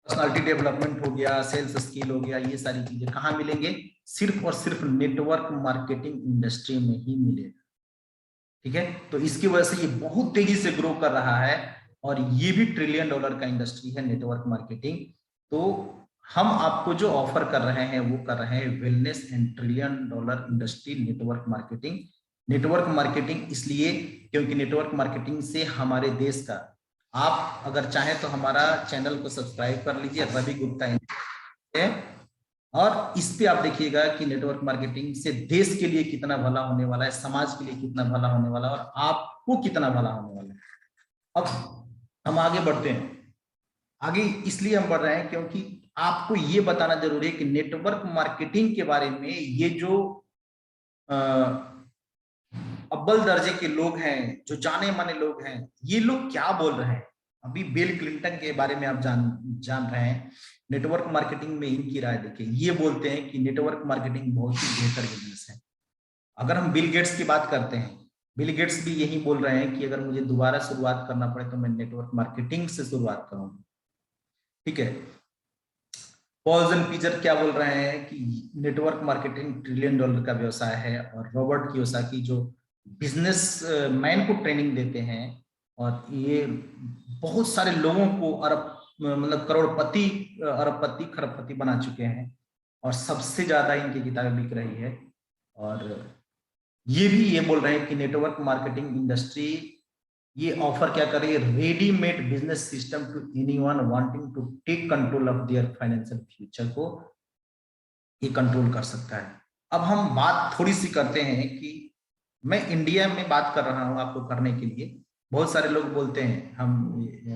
Speaker 1: पर्सनालिटी डेवलपमेंट हो गया, सेल्स स्किल हो गया, ये सारी चीजें कहाँ मिलेंगे? सिर्फ और सिर्फ नेटवर्क मार्केटिंग इंडस्ट्री में ही मिलेगा। ठीक है, तो इसकी वजह से ये बहुत तेजी से ग्रो कर रहा है, और ये भी $1 ट्रिलियन का इंडस्ट्री है नेटवर्क मार्केटिंग। तो हम आपको जो ऑफर कर रहे हैं वो कर रहे हैं wellness and trillion dollar industry network marketing. Network marketing इसलिए क्योंकि नेटवर्क मार्केटिंग से हमारे देश का, आप अगर चाहें तो हमारा चैनल को सब्सक्राइब कर लीजिए, रवि गुप्ता है, और इस पे आप देखिएगा कि नेटवर्क मार्केटिंग से देश के लिए कितना भला होने वाला है, समाज के लिए कितना भला होने वाला है, और आपको कितना भला होने वाला है। अब हम आगे बढ़ते हैं। आगे इसलिए हम बढ़ रहे हैं क्योंकि आपको ये बताना जरूरी है कि नेटवर्क मार्केटिंग के बारे में ये जो अव्वल दर्जे के लोग हैं, जो जाने माने लोग हैं, ये लोग क्या बोल रहे हैं। अभी बिल क्लिंटन के बारे में आप जान रहे हैं, नेटवर्क मार्केटिंग में इनकी राय देखिए। ये बोलते हैं कि नेटवर्क मार्केटिंग बहुत ही बेहतर बिजनेस है। अगर हम बिल गेट्स की बात करते हैं, बिल गेट्स भी यही बोल रहे हैं कि अगर मुझे दोबारा शुरुआत करना पड़े तो मैं नेटवर्क मार्केटिंग से शुरुआत करूंगा। ठीक है। पॉल्स एंड पीटर क्या बोल रहे हैं कि नेटवर्क मार्केटिंग ट्रिलियन डॉलर का व्यवसाय है, और रॉबर्ट कियोसाकी जो बिजनेस मैन को ट्रेनिंग देते हैं, और ये बहुत सारे लोगों को अरब मतलब करोड़पति, अरबपति, खरबपति बना चुके हैं, और सबसे ज्यादा इनकी किताबें बिक रही है। और ये भी ये बोल रहे हैं कि नेटवर्क मार्केटिंग इंडस्ट्री ये ऑफर क्या कर रही है, readymade business system to anyone wanting to take control of their financial future को ये कंट्रोल कर सकता है। अब हम बात थोड़ी सी करते हैं कि मैं इंडिया में बात कर रहा हूं आपको करने के लिए। बहुत सारे लोग बोलते हैं हम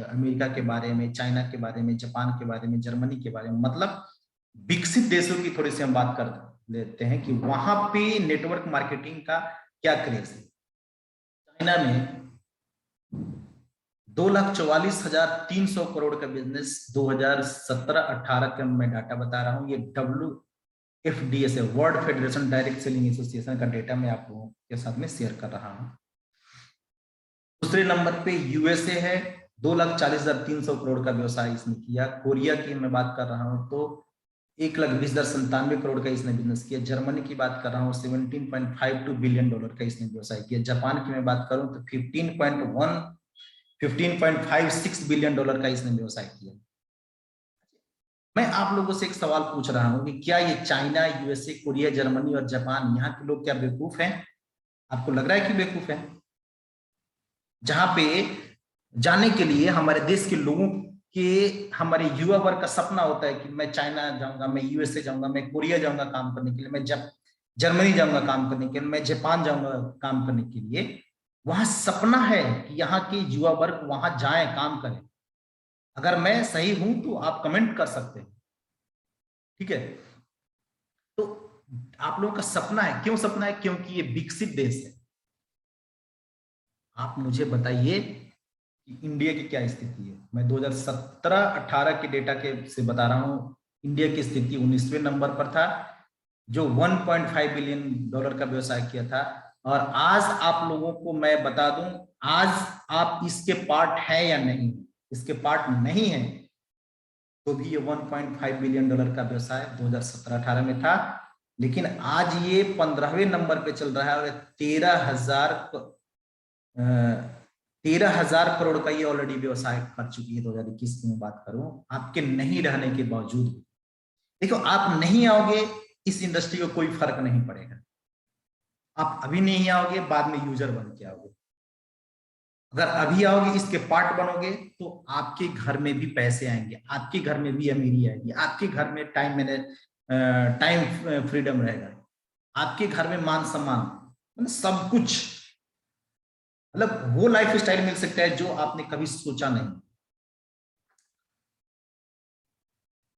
Speaker 1: अमेरिका के बारे में, चाइना के बारे में, जापान के बारे में, जर्मनी के बारे में, मतलब विकसित देशों की थोड़ी सी हम बात कर लेते हैं कि वहां पे नेटवर्क मार्केटिंग का क्या क्रेज है। चाइना में 2,44,300 करोड़ का बिजनेस 2017-18 का मैं डाटा बता रहा हूं। ये WFDS है, world federation direct selling association का डेटा मैं आप लोगों के साथ में शेयर कर रहा हूं। दूसरे नंबर पे यूएसए है, 2,40,300 करोड़ का व्यवसाय इसने किया। कोरिया की मैं बात कर रहा हूं तो 1,20,97 करोड़ का इसने बिजनेस किया। जर्मनी की बात कर रहा हूँ, 17.52 बिलियन डॉलर का इसने व्यवसाय किया। जापान की मैं बात करूं तो 15.56 बिलियन डॉलर का इसने व्यवसाय किया। मैं आप लोगों से एक सवाल पूछ रहा हूं कि क्या ये चाइना, यूएसए, कोरिया, जर्मनी और जापान, यहाँ के लोग क्या बेवकूफ हैं? आपको लग रहा है कि बेवकूफ है? जहां पे जाने के लिए हमारे देश के लोगों के, हमारे युवा वर्ग का सपना होता है कि मैं चाइना जाऊंगा, मैं यूएसए जाऊंगा, मैं कोरिया जाऊंगा काम करने के लिए, मैं जर्मनी जाऊंगा काम करने के लिए, मैं जापान जाऊंगा काम करने के लिए। वहां सपना है कि यहाँ के युवा वर्ग वहां जाए, काम करें। अगर मैं सही हूं तो आप कमेंट कर सकते हैं। ठीक है। तो आप लोगों का सपना है, क्यों सपना है? क्योंकि ये विकसित देश है। आप मुझे बताइए कि इंडिया की क्या स्थिति है। मैं 2017-18 के डेटा के से बता रहा हूं। इंडिया की स्थिति 19वें नंबर पर था, जो 1.5 बिलियन डॉलर का व्यवसाय किया था। और आज आप लोगों को मैं बता दूं, आज आप इसके पार्ट है या नहीं। इसके पार्ट नहीं है तो भी ये 1.5 बिलियन डॉलर का व्यवसाय 2017-18 में था, लेकिन आज ये 15वें नंबर पे चल रहा है, और 13,000 करोड़ का ये ऑलरेडी व्यवसाय कर चुकी है। 2021 की मैं बात करूं, आपके नहीं रहने के बावजूद। देखो, आप नहीं आओगे इस इंडस्ट्री को कोई फर्क नहीं पड़ेगा। आप अभी नहीं आओगे, बाद में यूजर बन के आओगे। अगर अभी आओगे, इसके पार्ट बनोगे, तो आपके घर में भी पैसे आएंगे, आपके घर में भी अमीरी आएगी, आपके घर में टाइम फ्रीडम रहेगा, आपके घर में मान सम्मान, मतलब सब कुछ, मतलब वो लाइफ स्टाइल मिल सकता है जो आपने कभी सोचा नहीं।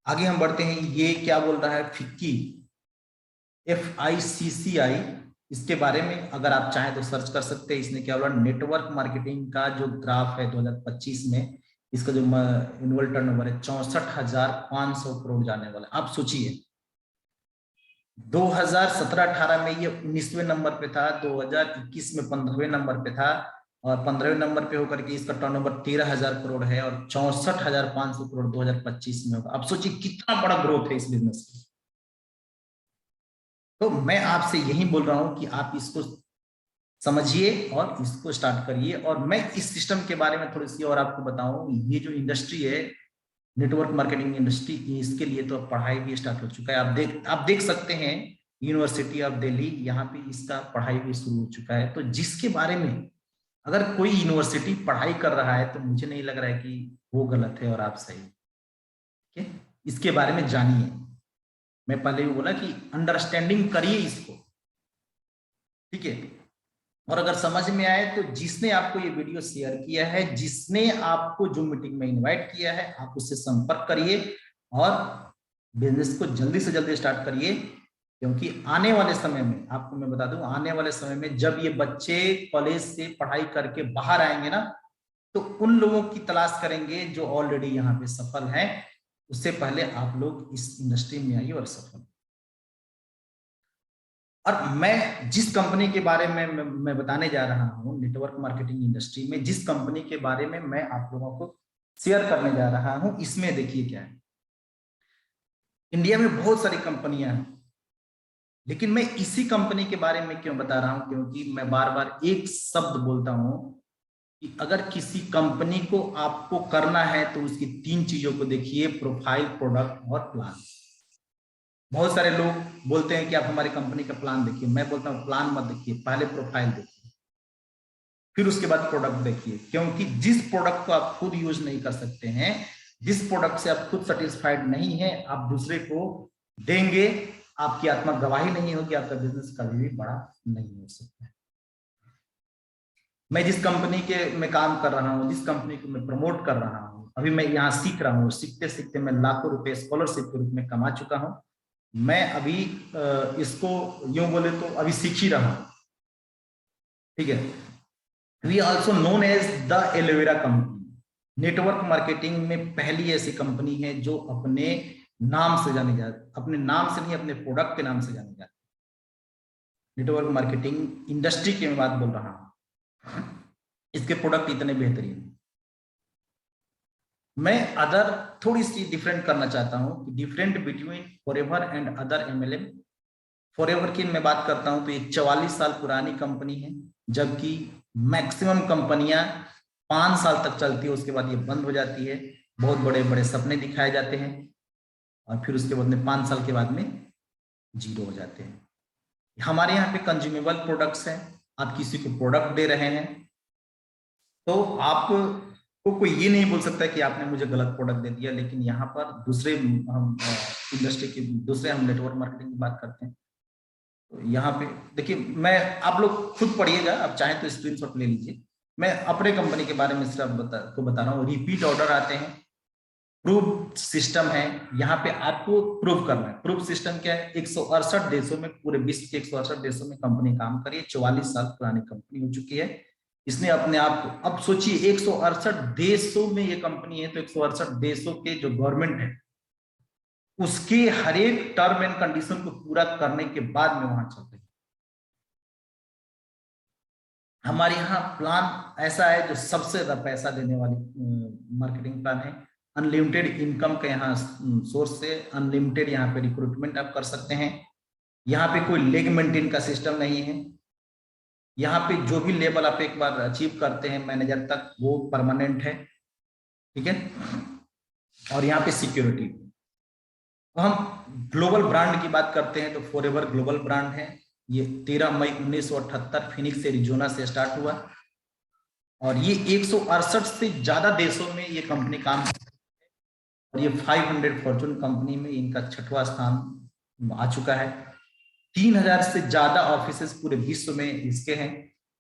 Speaker 1: आगे हम बढ़ते हैं। ये क्या बोल रहा है फिक्की, FICCI, इसके बारे में अगर आप चाहें तो सर्च कर सकते हैं। इसने क्या बोला, नेटवर्क मार्केटिंग का जो ग्राफ है 2025 में, इसका जो एनुअल टर्नओवर है 64,500 करोड़ जाने वाला है। आप सोचिए, 2017-18 में ये 19वें नंबर पे था, 2021 में 15वें नंबर पे था, और 15वें नंबर पे होकर के इसका टर्नओवर 13,000 करोड़ है, और 64,500 करोड़ 2025 में होगा। अब सोचिए कितना बड़ा ग्रोथ है इस बिजनेस की। तो मैं आपसे यही बोल रहा हूं कि आप इसको समझिए और इसको स्टार्ट करिए। और मैं इस सिस्टम के बारे में थोड़ी सी और आपको बताऊं, ये जो इंडस्ट्री है नेटवर्क मार्केटिंग इंडस्ट्री, इसके लिए तो पढ़ाई भी स्टार्ट हो चुका है। आप देख सकते हैं यूनिवर्सिटी ऑफ दिल्ली, यहाँ पे इसका पढ़ाई भी शुरू हो चुका है। तो जिसके बारे में अगर कोई यूनिवर्सिटी पढ़ाई कर रहा है तो मुझे नहीं लग रहा है कि वो गलत है और आप सही। ठीक है, इसके बारे में जानिए। मैं पहले भी बोला कि अंडरस्टैंडिंग करिए इसको, ठीक है। और अगर समझ में आए तो जिसने आपको ये वीडियो शेयर किया है, जिसने आपको जूम मीटिंग में इनवाइट किया है, आप उससे संपर्क करिए और बिजनेस को जल्दी से जल्दी स्टार्ट करिए। क्योंकि आने वाले समय में, आपको मैं बता दूं, आने वाले समय में जब ये बच्चे कॉलेज से पढ़ाई करके बाहर आएंगे ना, तो उन लोगों की तलाश करेंगे जो ऑलरेडी यहाँ पे सफल हैं। उससे पहले आप लोग इस इंडस्ट्री में आइए और सफल। और मैं जिस कंपनी के बारे में मैं बताने जा रहा हूँ, नेटवर्क मार्केटिंग इंडस्ट्री में जिस कंपनी के बारे में मैं आप लोगों को शेयर करने जा रहा हूँ, इसमें देखिए क्या है। इंडिया में बहुत सारी कंपनियां हैं, लेकिन मैं इसी कंपनी के बारे में क्यों बता रहा हूं, क्योंकि मैं बार बार एक शब्द बोलता हूं कि अगर किसी कंपनी को आपको करना है तो उसकी 3 चीजों को देखिए: प्रोफाइल, प्रोडक्ट और प्लान। बहुत सारे लोग बोलते हैं कि आप हमारी कंपनी का प्लान देखिए। मैं बोलता हूं प्लान मत देखिए, पहले प्रोफाइल देखिए, फिर उसके बाद प्रोडक्ट देखिए। क्योंकि जिस प्रोडक्ट को आप खुद यूज नहीं कर सकते हैं, जिस प्रोडक्ट से आप खुद सेटिस्फाइड नहीं है, आप दूसरे को देंगे, आपकी आत्मा गवाही नहीं होगी, आपका बिजनेस कभी भी बड़ा नहीं हो सकता है। मैं जिस कंपनी के में काम कर रहा हूँ, जिस कंपनी को मैं प्रमोट कर रहा हूँ, अभी मैं यहाँ सीख रहा हूँ, सीखते सीखते मैं लाखों रुपए स्कॉलरशिप के रूप में कमा चुका हूँ। मैं अभी इसको यूं बोले तो अभी सीख ही रहा हूँ, ठीक है। We also known as the aloe vera company. Network marketing में पहली ऐसी कंपनी है जो अपने नाम से जानी जाती, अपने नाम से नहीं, अपने प्रोडक्ट के नाम से जानी जाती। नेटवर्क मार्केटिंग इंडस्ट्री की मैं बात बोल रहा हूं, इसके प्रोडक्ट इतने बेहतरीन। मैं अदर थोड़ी सी डिफरेंट करना चाहता हूं कि different between forever and other MLM. Forever की मैं बात करता हूं तो ये 44 साल पुरानी कंपनी है, जबकि मैक्सिमम कंपनियां 5 साल तक चलती है, उसके बाद ये बंद हो जाती है। बहुत बड़े बड़े सपने दिखाए जाते हैं और फिर उसके बाद में 5 साल के बाद में जीरो हो जाते हैं। हमारे यहाँ पे कंज्यूमेबल प्रोडक्ट्स हैं। आप किसी को प्रोडक्ट दे रहे हैं तो आप को कोई ये नहीं बोल सकता कि आपने मुझे गलत प्रोडक्ट दे दिया। लेकिन यहाँ पर दूसरे हम इंडस्ट्री की, दूसरे हम नेटवर्क मार्केटिंग की बात करते हैं तो यहाँ पे देखिए, मैं, आप लोग खुद पढ़िएगा, आप चाहें तो स्क्रीनशॉट ले लीजिए। मैं अपने कंपनी के बारे में सिर्फ बता रहा हूँ। रिपीट ऑर्डर आते हैं, प्रूफ सिस्टम है, यहाँ पे आपको प्रूव करना है। प्रूफ सिस्टम क्या है? 168 देशों में, पूरे विश्व के 168 देशों में कंपनी काम करी है। 44 साल पुरानी कंपनी हो चुकी है। इसने अपने आप को, अब सोचिए 168 देशों में ये कंपनी है, तो 168 देशों के जो गवर्नमेंट है उसके हर एक टर्म एंड कंडीशन को पूरा करने के बाद में वहां चल रही है। हमारे यहाँ प्लान ऐसा है जो सबसे ज्यादा पैसा देने वाली मार्केटिंग प्लान है। अनलिमिटेड इनकम का यहाँ सोर्स है, अनलिमिटेड यहाँ पे रिक्रूटमेंट आप कर सकते हैं। यहाँ पे कोई लेग मेंटेन का सिस्टम नहीं है। यहाँ पे जो भी लेवल आप एक बार अचीव करते हैं मैनेजर तक, वो परमानेंट है, ठीक है। और यहाँ पे सिक्योरिटी। तो हम ग्लोबल ब्रांड की बात करते हैं तो फॉरएवर ग्लोबल ब्रांड है। ये 13 मई 1978 फिनिक्स एरिजोना से स्टार्ट हुआ और ये 168 से ज्यादा देशों में ये कंपनी काम करती है और ये 500 फॉर्चून कंपनी में इनका 6वां स्थान आ चुका है। 3000 से ज्यादा ऑफिसेस पूरे विश्व में इसके हैं।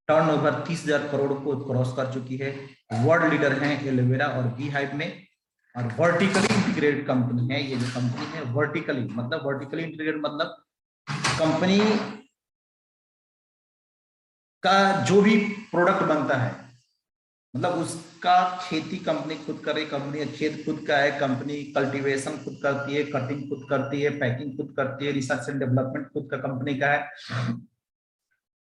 Speaker 1: टर्नओवर 30,000 करोड़ को क्रॉस कर चुकी है। वर्ल्ड लीडर हैं एलोवेरा और बीहाइव में। और वर्टिकली इंटीग्रेटेड कंपनी है ये जो कंपनी है। वर्टिकली इंटीग्रेटेड मतलब कंपनी का जो भी प्रोडक्ट बनता है, मतलब उसका खेती कंपनी खुद कर रही, कंपनी का खेत खुद का है, कंपनी कल्टीवेशन खुद करती है, कटिंग खुद करती है, पैकिंग खुद करती है, रिसर्च एंड डेवलपमेंट खुद का कंपनी का है,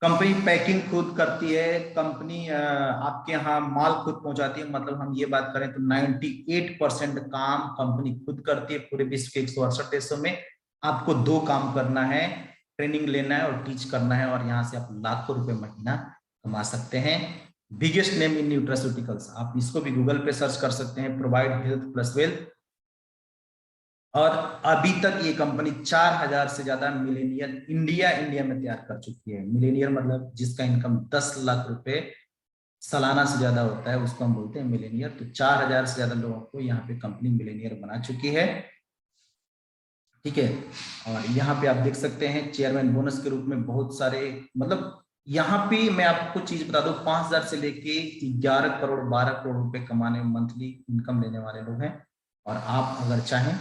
Speaker 1: कंपनी पैकिंग खुद करती है, कंपनी आपके यहाँ माल खुद पहुंचाती है। मतलब हम ये बात करें तो 98% काम कंपनी खुद करती है पूरे विश्व के 168 देशों में। आपको 2 काम करना है, ट्रेनिंग लेना है और टीच करना है, और यहाँ से आप लाखों रुपए महीना कमा सकते हैं। बिगेस्ट नेम इन न्यूट्रास्यूटिकल्स, आप इसको भी गूगल पे सर्च कर सकते हैं। प्रोवाइड हेल्थ प्लस वेल्थ, और अभी तक ये कंपनी 4000 से ज्यादा मिलेनियर इंडिया में तैयार कर चुकी है। मिलेनियर मतलब जिसका इनकम 10 लाख रुपए सालाना से ज्यादा होता है उसको हम बोलते हैं मिलेनियर। तो 4000 से ज्यादा लोगों को यहाँ पे कंपनी मिलेनियर बना चुकी है, ठीक है। और यहाँ पे आप देख सकते हैं चेयरमैन बोनस के रूप में बहुत सारे, मतलब यहाँ पे मैं आपको चीज बता दूं, 5000 से लेके 11 करोड़ 12 करोड़ रुपए कमाने मंथली इनकम लेने वाले लोग हैं। और आप अगर चाहें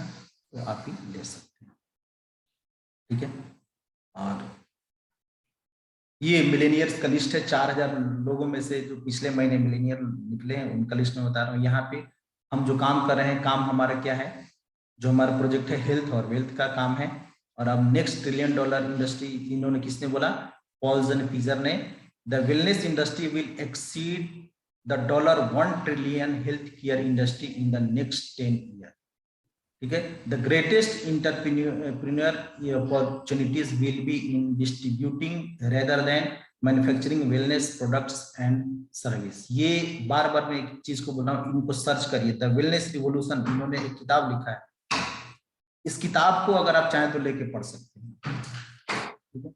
Speaker 1: तो आप ही ले सकते हैं, ठीक है। और ये मिलेनियर्स का लिस्ट है, 4000 लोगों में से जो पिछले महीने मिलेनियर निकले हैं उनका लिस्ट में बता रहा हूँ। यहाँ पे हम जो काम कर रहे हैं, काम हमारा क्या है, जो हमारा प्रोजेक्ट है हेल्थ और वेल्थ का काम है। और अब नेक्स्ट ट्रिलियन डॉलर इंडस्ट्री, इन्होंने किसने बोला, पॉल्स एंड फीजर ने, the wellness industry will exceed the $1 trillion health care industry in the next 10 year, ठीक है। The greatest entrepreneur opportunities will be in distributing rather than manufacturing wellness products and service. ये बार बार मैं एक चीज को बोल रहा हूँ, इनको सर्च करिए, द वेलनेस रिवोल्यूशन, इन्होंने एक किताब लिखा है। इस किताब को अगर आप चाहें तो लेके पढ़ सकते हैं, ठीक है।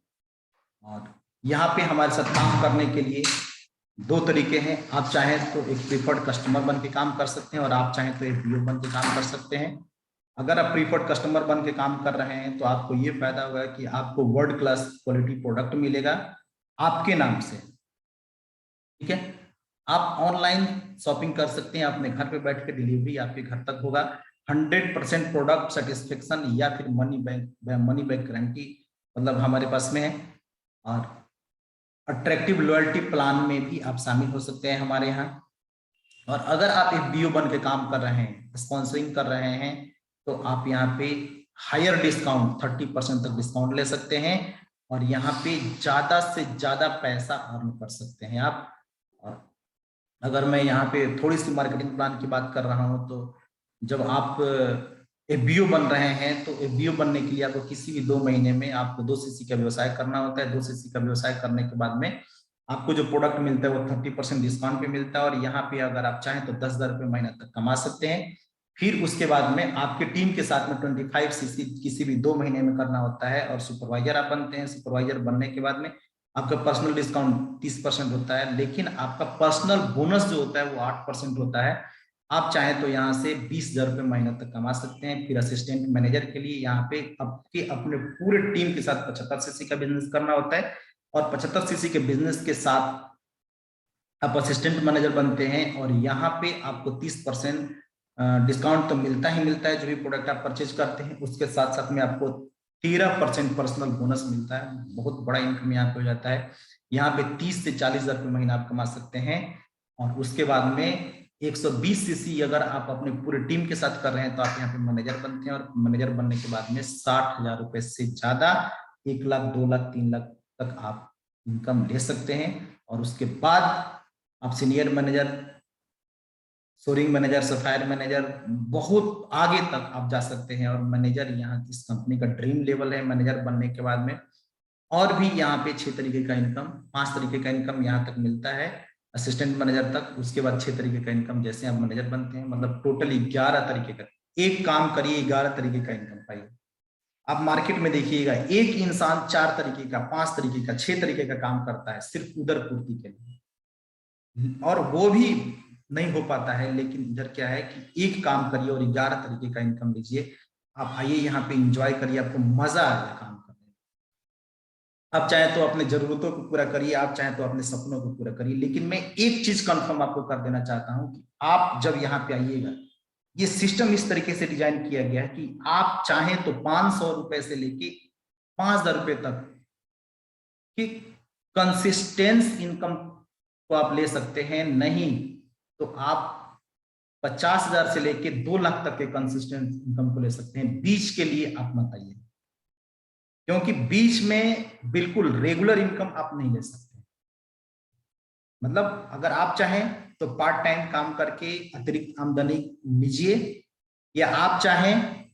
Speaker 1: और यहाँ पे हमारे साथ काम करने के लिए दो तरीके हैं, आप चाहें तो एक प्रीफर्ड कस्टमर बन के काम कर सकते हैं और आप चाहें तो एक बीओ बन के काम कर सकते हैं। अगर आप प्रीफर्ड कस्टमर बन के काम कर रहे हैं तो आपको ये फायदा होगा कि आपको वर्ल्ड क्लास क्वालिटी प्रोडक्ट मिलेगा आपके नाम से, ठीक है। आप ऑनलाइन शॉपिंग कर सकते हैं, अपने घर पे बैठ के डिलीवरी आपके घर तक होगा। 100% प्रोडक्ट सेटिस्फेक्शन या फिर मनी बैक गारंटी मतलब हमारे पास में है। और अट्रैक्टिव लॉयल्टी प्लान में भी आप शामिल हो सकते हैं हमारे यहाँ। और अगर आप एक बीओ बन के काम कर रहे हैं, स्पॉन्सरिंग कर रहे हैं, तो आप यहाँ पे हायर डिस्काउंट 30% तक डिस्काउंट ले सकते हैं और यहाँ पे ज्यादा से ज्यादा पैसा अर्न कर सकते हैं आप। और अगर मैं यहाँ पे थोड़ी सी मार्केटिंग प्लान की बात कर रहा हूँ, तो जब आप एफबीओ बन रहे हैं तो एफबीओ बनने के लिए आपको किसी भी 2 महीने में आपको 2 सीसी का व्यवसाय करना होता है। 2 सीसी का व्यवसाय करने के बाद में आपको जो प्रोडक्ट मिलता है वो 30% डिस्काउंट पे मिलता है और यहाँ पे अगर आप चाहें तो 10,000 रुपये महीना तक कमा सकते हैं। फिर उसके बाद में आपके टीम के साथ में 25 सीसी किसी भी 2 महीने में करना होता है और सुपरवाइजर आप बनते हैं। सुपरवाइजर बनने के बाद में आपका पर्सनल डिस्काउंट 30% होता है, लेकिन आपका पर्सनल बोनस जो होता है वो 8% होता है। आप चाहें तो यहाँ से 20,000 रुपये महीना तक कमा सकते हैं। फिर असिस्टेंट मैनेजर के लिए यहाँ पे आपके अपने पूरे टीम के साथ 75 सीसी का बिजनेस करना होता है और 75 सीसी के बिजनेस के साथ आप असिस्टेंट मैनेजर बनते हैं और यहाँ पे आपको 30% डिस्काउंट तो मिलता ही मिलता है जो भी प्रोडक्ट आप परचेज करते हैं। उसके साथ साथ में आपको 13% पर्सनल बोनस मिलता है। बहुत बड़ा इनकम यहाँ पे हो जाता है। यहाँ पे 30 से 40,000 रुपये महीना आप कमा सकते हैं। और उसके बाद में 120 सीसी अगर आप अपने पूरे टीम के साथ कर रहे हैं तो आप यहाँ पे मैनेजर बनते हैं और मैनेजर बनने के बाद में 60,000 रुपये से ज्यादा 1 लाख 2 लाख 3 लाख तक आप इनकम ले सकते हैं। और उसके बाद आप senior manager, soaring manager, sapphire manager, बहुत आगे तक आप जा सकते हैं। और मैनेजर यहाँ इस कंपनी का ड्रीम लेवल है मैनेजर बनने के बाद में। और भी यहाँ पे 6 तरीके का इनकम, 5 तरीके का इनकम यहाँ तक मिलता है असिस्टेंट मैनेजर तक। उसके बाद 6 तरीके का इनकम जैसे आप मैनेजर बनते हैं, मतलब टोटल 11 तरीके का। एक काम करिए 11 तरीके का इनकम पाइए। आप मार्केट में देखिएगा एक इंसान 4 तरीके का, 5 तरीके का, 6 तरीके का काम करता है सिर्फ उदर पूर्ति के लिए, और वो भी नहीं हो पाता है। लेकिन इधर क्या है कि एक काम करिए और 11 तरीके का इनकम लीजिए। आप आइए यहाँ पे एंजॉय करिए, आपको मजा आएगा काम करने में। आप चाहे तो अपने जरूरतों को पूरा करिए, आप चाहे तो अपने सपनों को पूरा करिए। लेकिन मैं एक चीज कंफर्म आपको कर देना चाहता हूं कि आप जब यहाँ पे आइएगा, ये सिस्टम इस तरीके से डिजाइन किया गया है कि आप चाहें तो 500 रुपए से लेके 5,000 रुपए तक की कंसिस्टेंस इनकम को आप ले सकते हैं। नहीं तो आप 50,000 से लेके 2 लाख तक के कंसिस्टेंट इनकम को ले सकते हैं। बीच के लिए आप मत आइए, क्योंकि बीच में बिल्कुल रेगुलर इनकम आप नहीं ले सकते। मतलब अगर आप चाहें तो पार्ट टाइम काम करके अतिरिक्त आमदनी लीजिए, या आप चाहें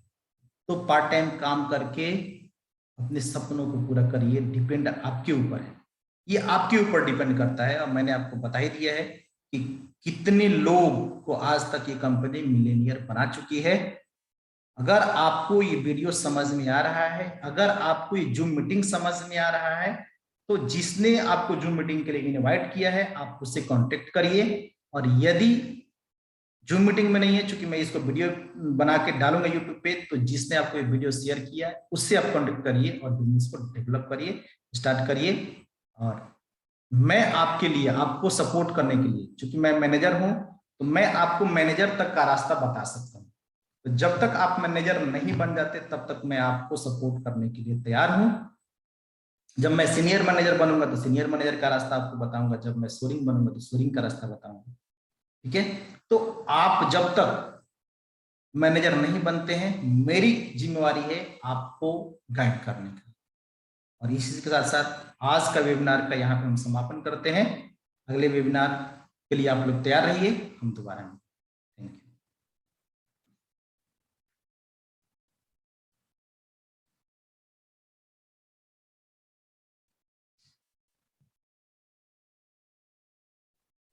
Speaker 1: तो पार्ट टाइम काम करके अपने सपनों को पूरा करिए। डिपेंड आपके ऊपर है, ये आपके ऊपर डिपेंड करता है। और मैंने आपको बता ही दिया है कि कितने लोग को आज तक ये कंपनी मिलेनियर बना चुकी है। अगर आपको ये वीडियो समझ में आ रहा है, अगर आपको ये जूम मीटिंग समझ में आ रहा है, तो जिसने आपको जूम मीटिंग के लिए इनवाइट किया है आप उससे कांटेक्ट करिए। और यदि जूम मीटिंग में नहीं है, चूंकि मैं इसको वीडियो बना के डालूंगा यूट्यूब पे, तो जिसने आपको ये वीडियो शेयर किया है उससे आप कांटेक्ट करिए और बिजनेस को डेवलप करिए, स्टार्ट करिए। और मैं आपके लिए, आपको सपोर्ट करने के लिए, चूंकि मैं मैनेजर हूं, तो मैं आपको मैनेजर तक का रास्ता बता सकता हूं। तो जब तक आप मैनेजर नहीं बन जाते तब तक मैं आपको सपोर्ट करने के लिए तैयार हूं। जब मैं सीनियर मैनेजर बनूंगा तो सीनियर मैनेजर का रास्ता आपको बताऊंगा, जब मैं सोरिंग बनूंगा तो सोरिंग का रास्ता बताऊंगा। ठीक है, तो आप जब तक मैनेजर नहीं बनते हैं, मेरी जिम्मेवारी है आपको गाइड करने का। और इसी के साथ साथ आज का वेबिनार का यहाँ पे हम समापन करते हैं। अगले वेबिनार के लिए आप लोग तैयार रहिए, हम दोबारा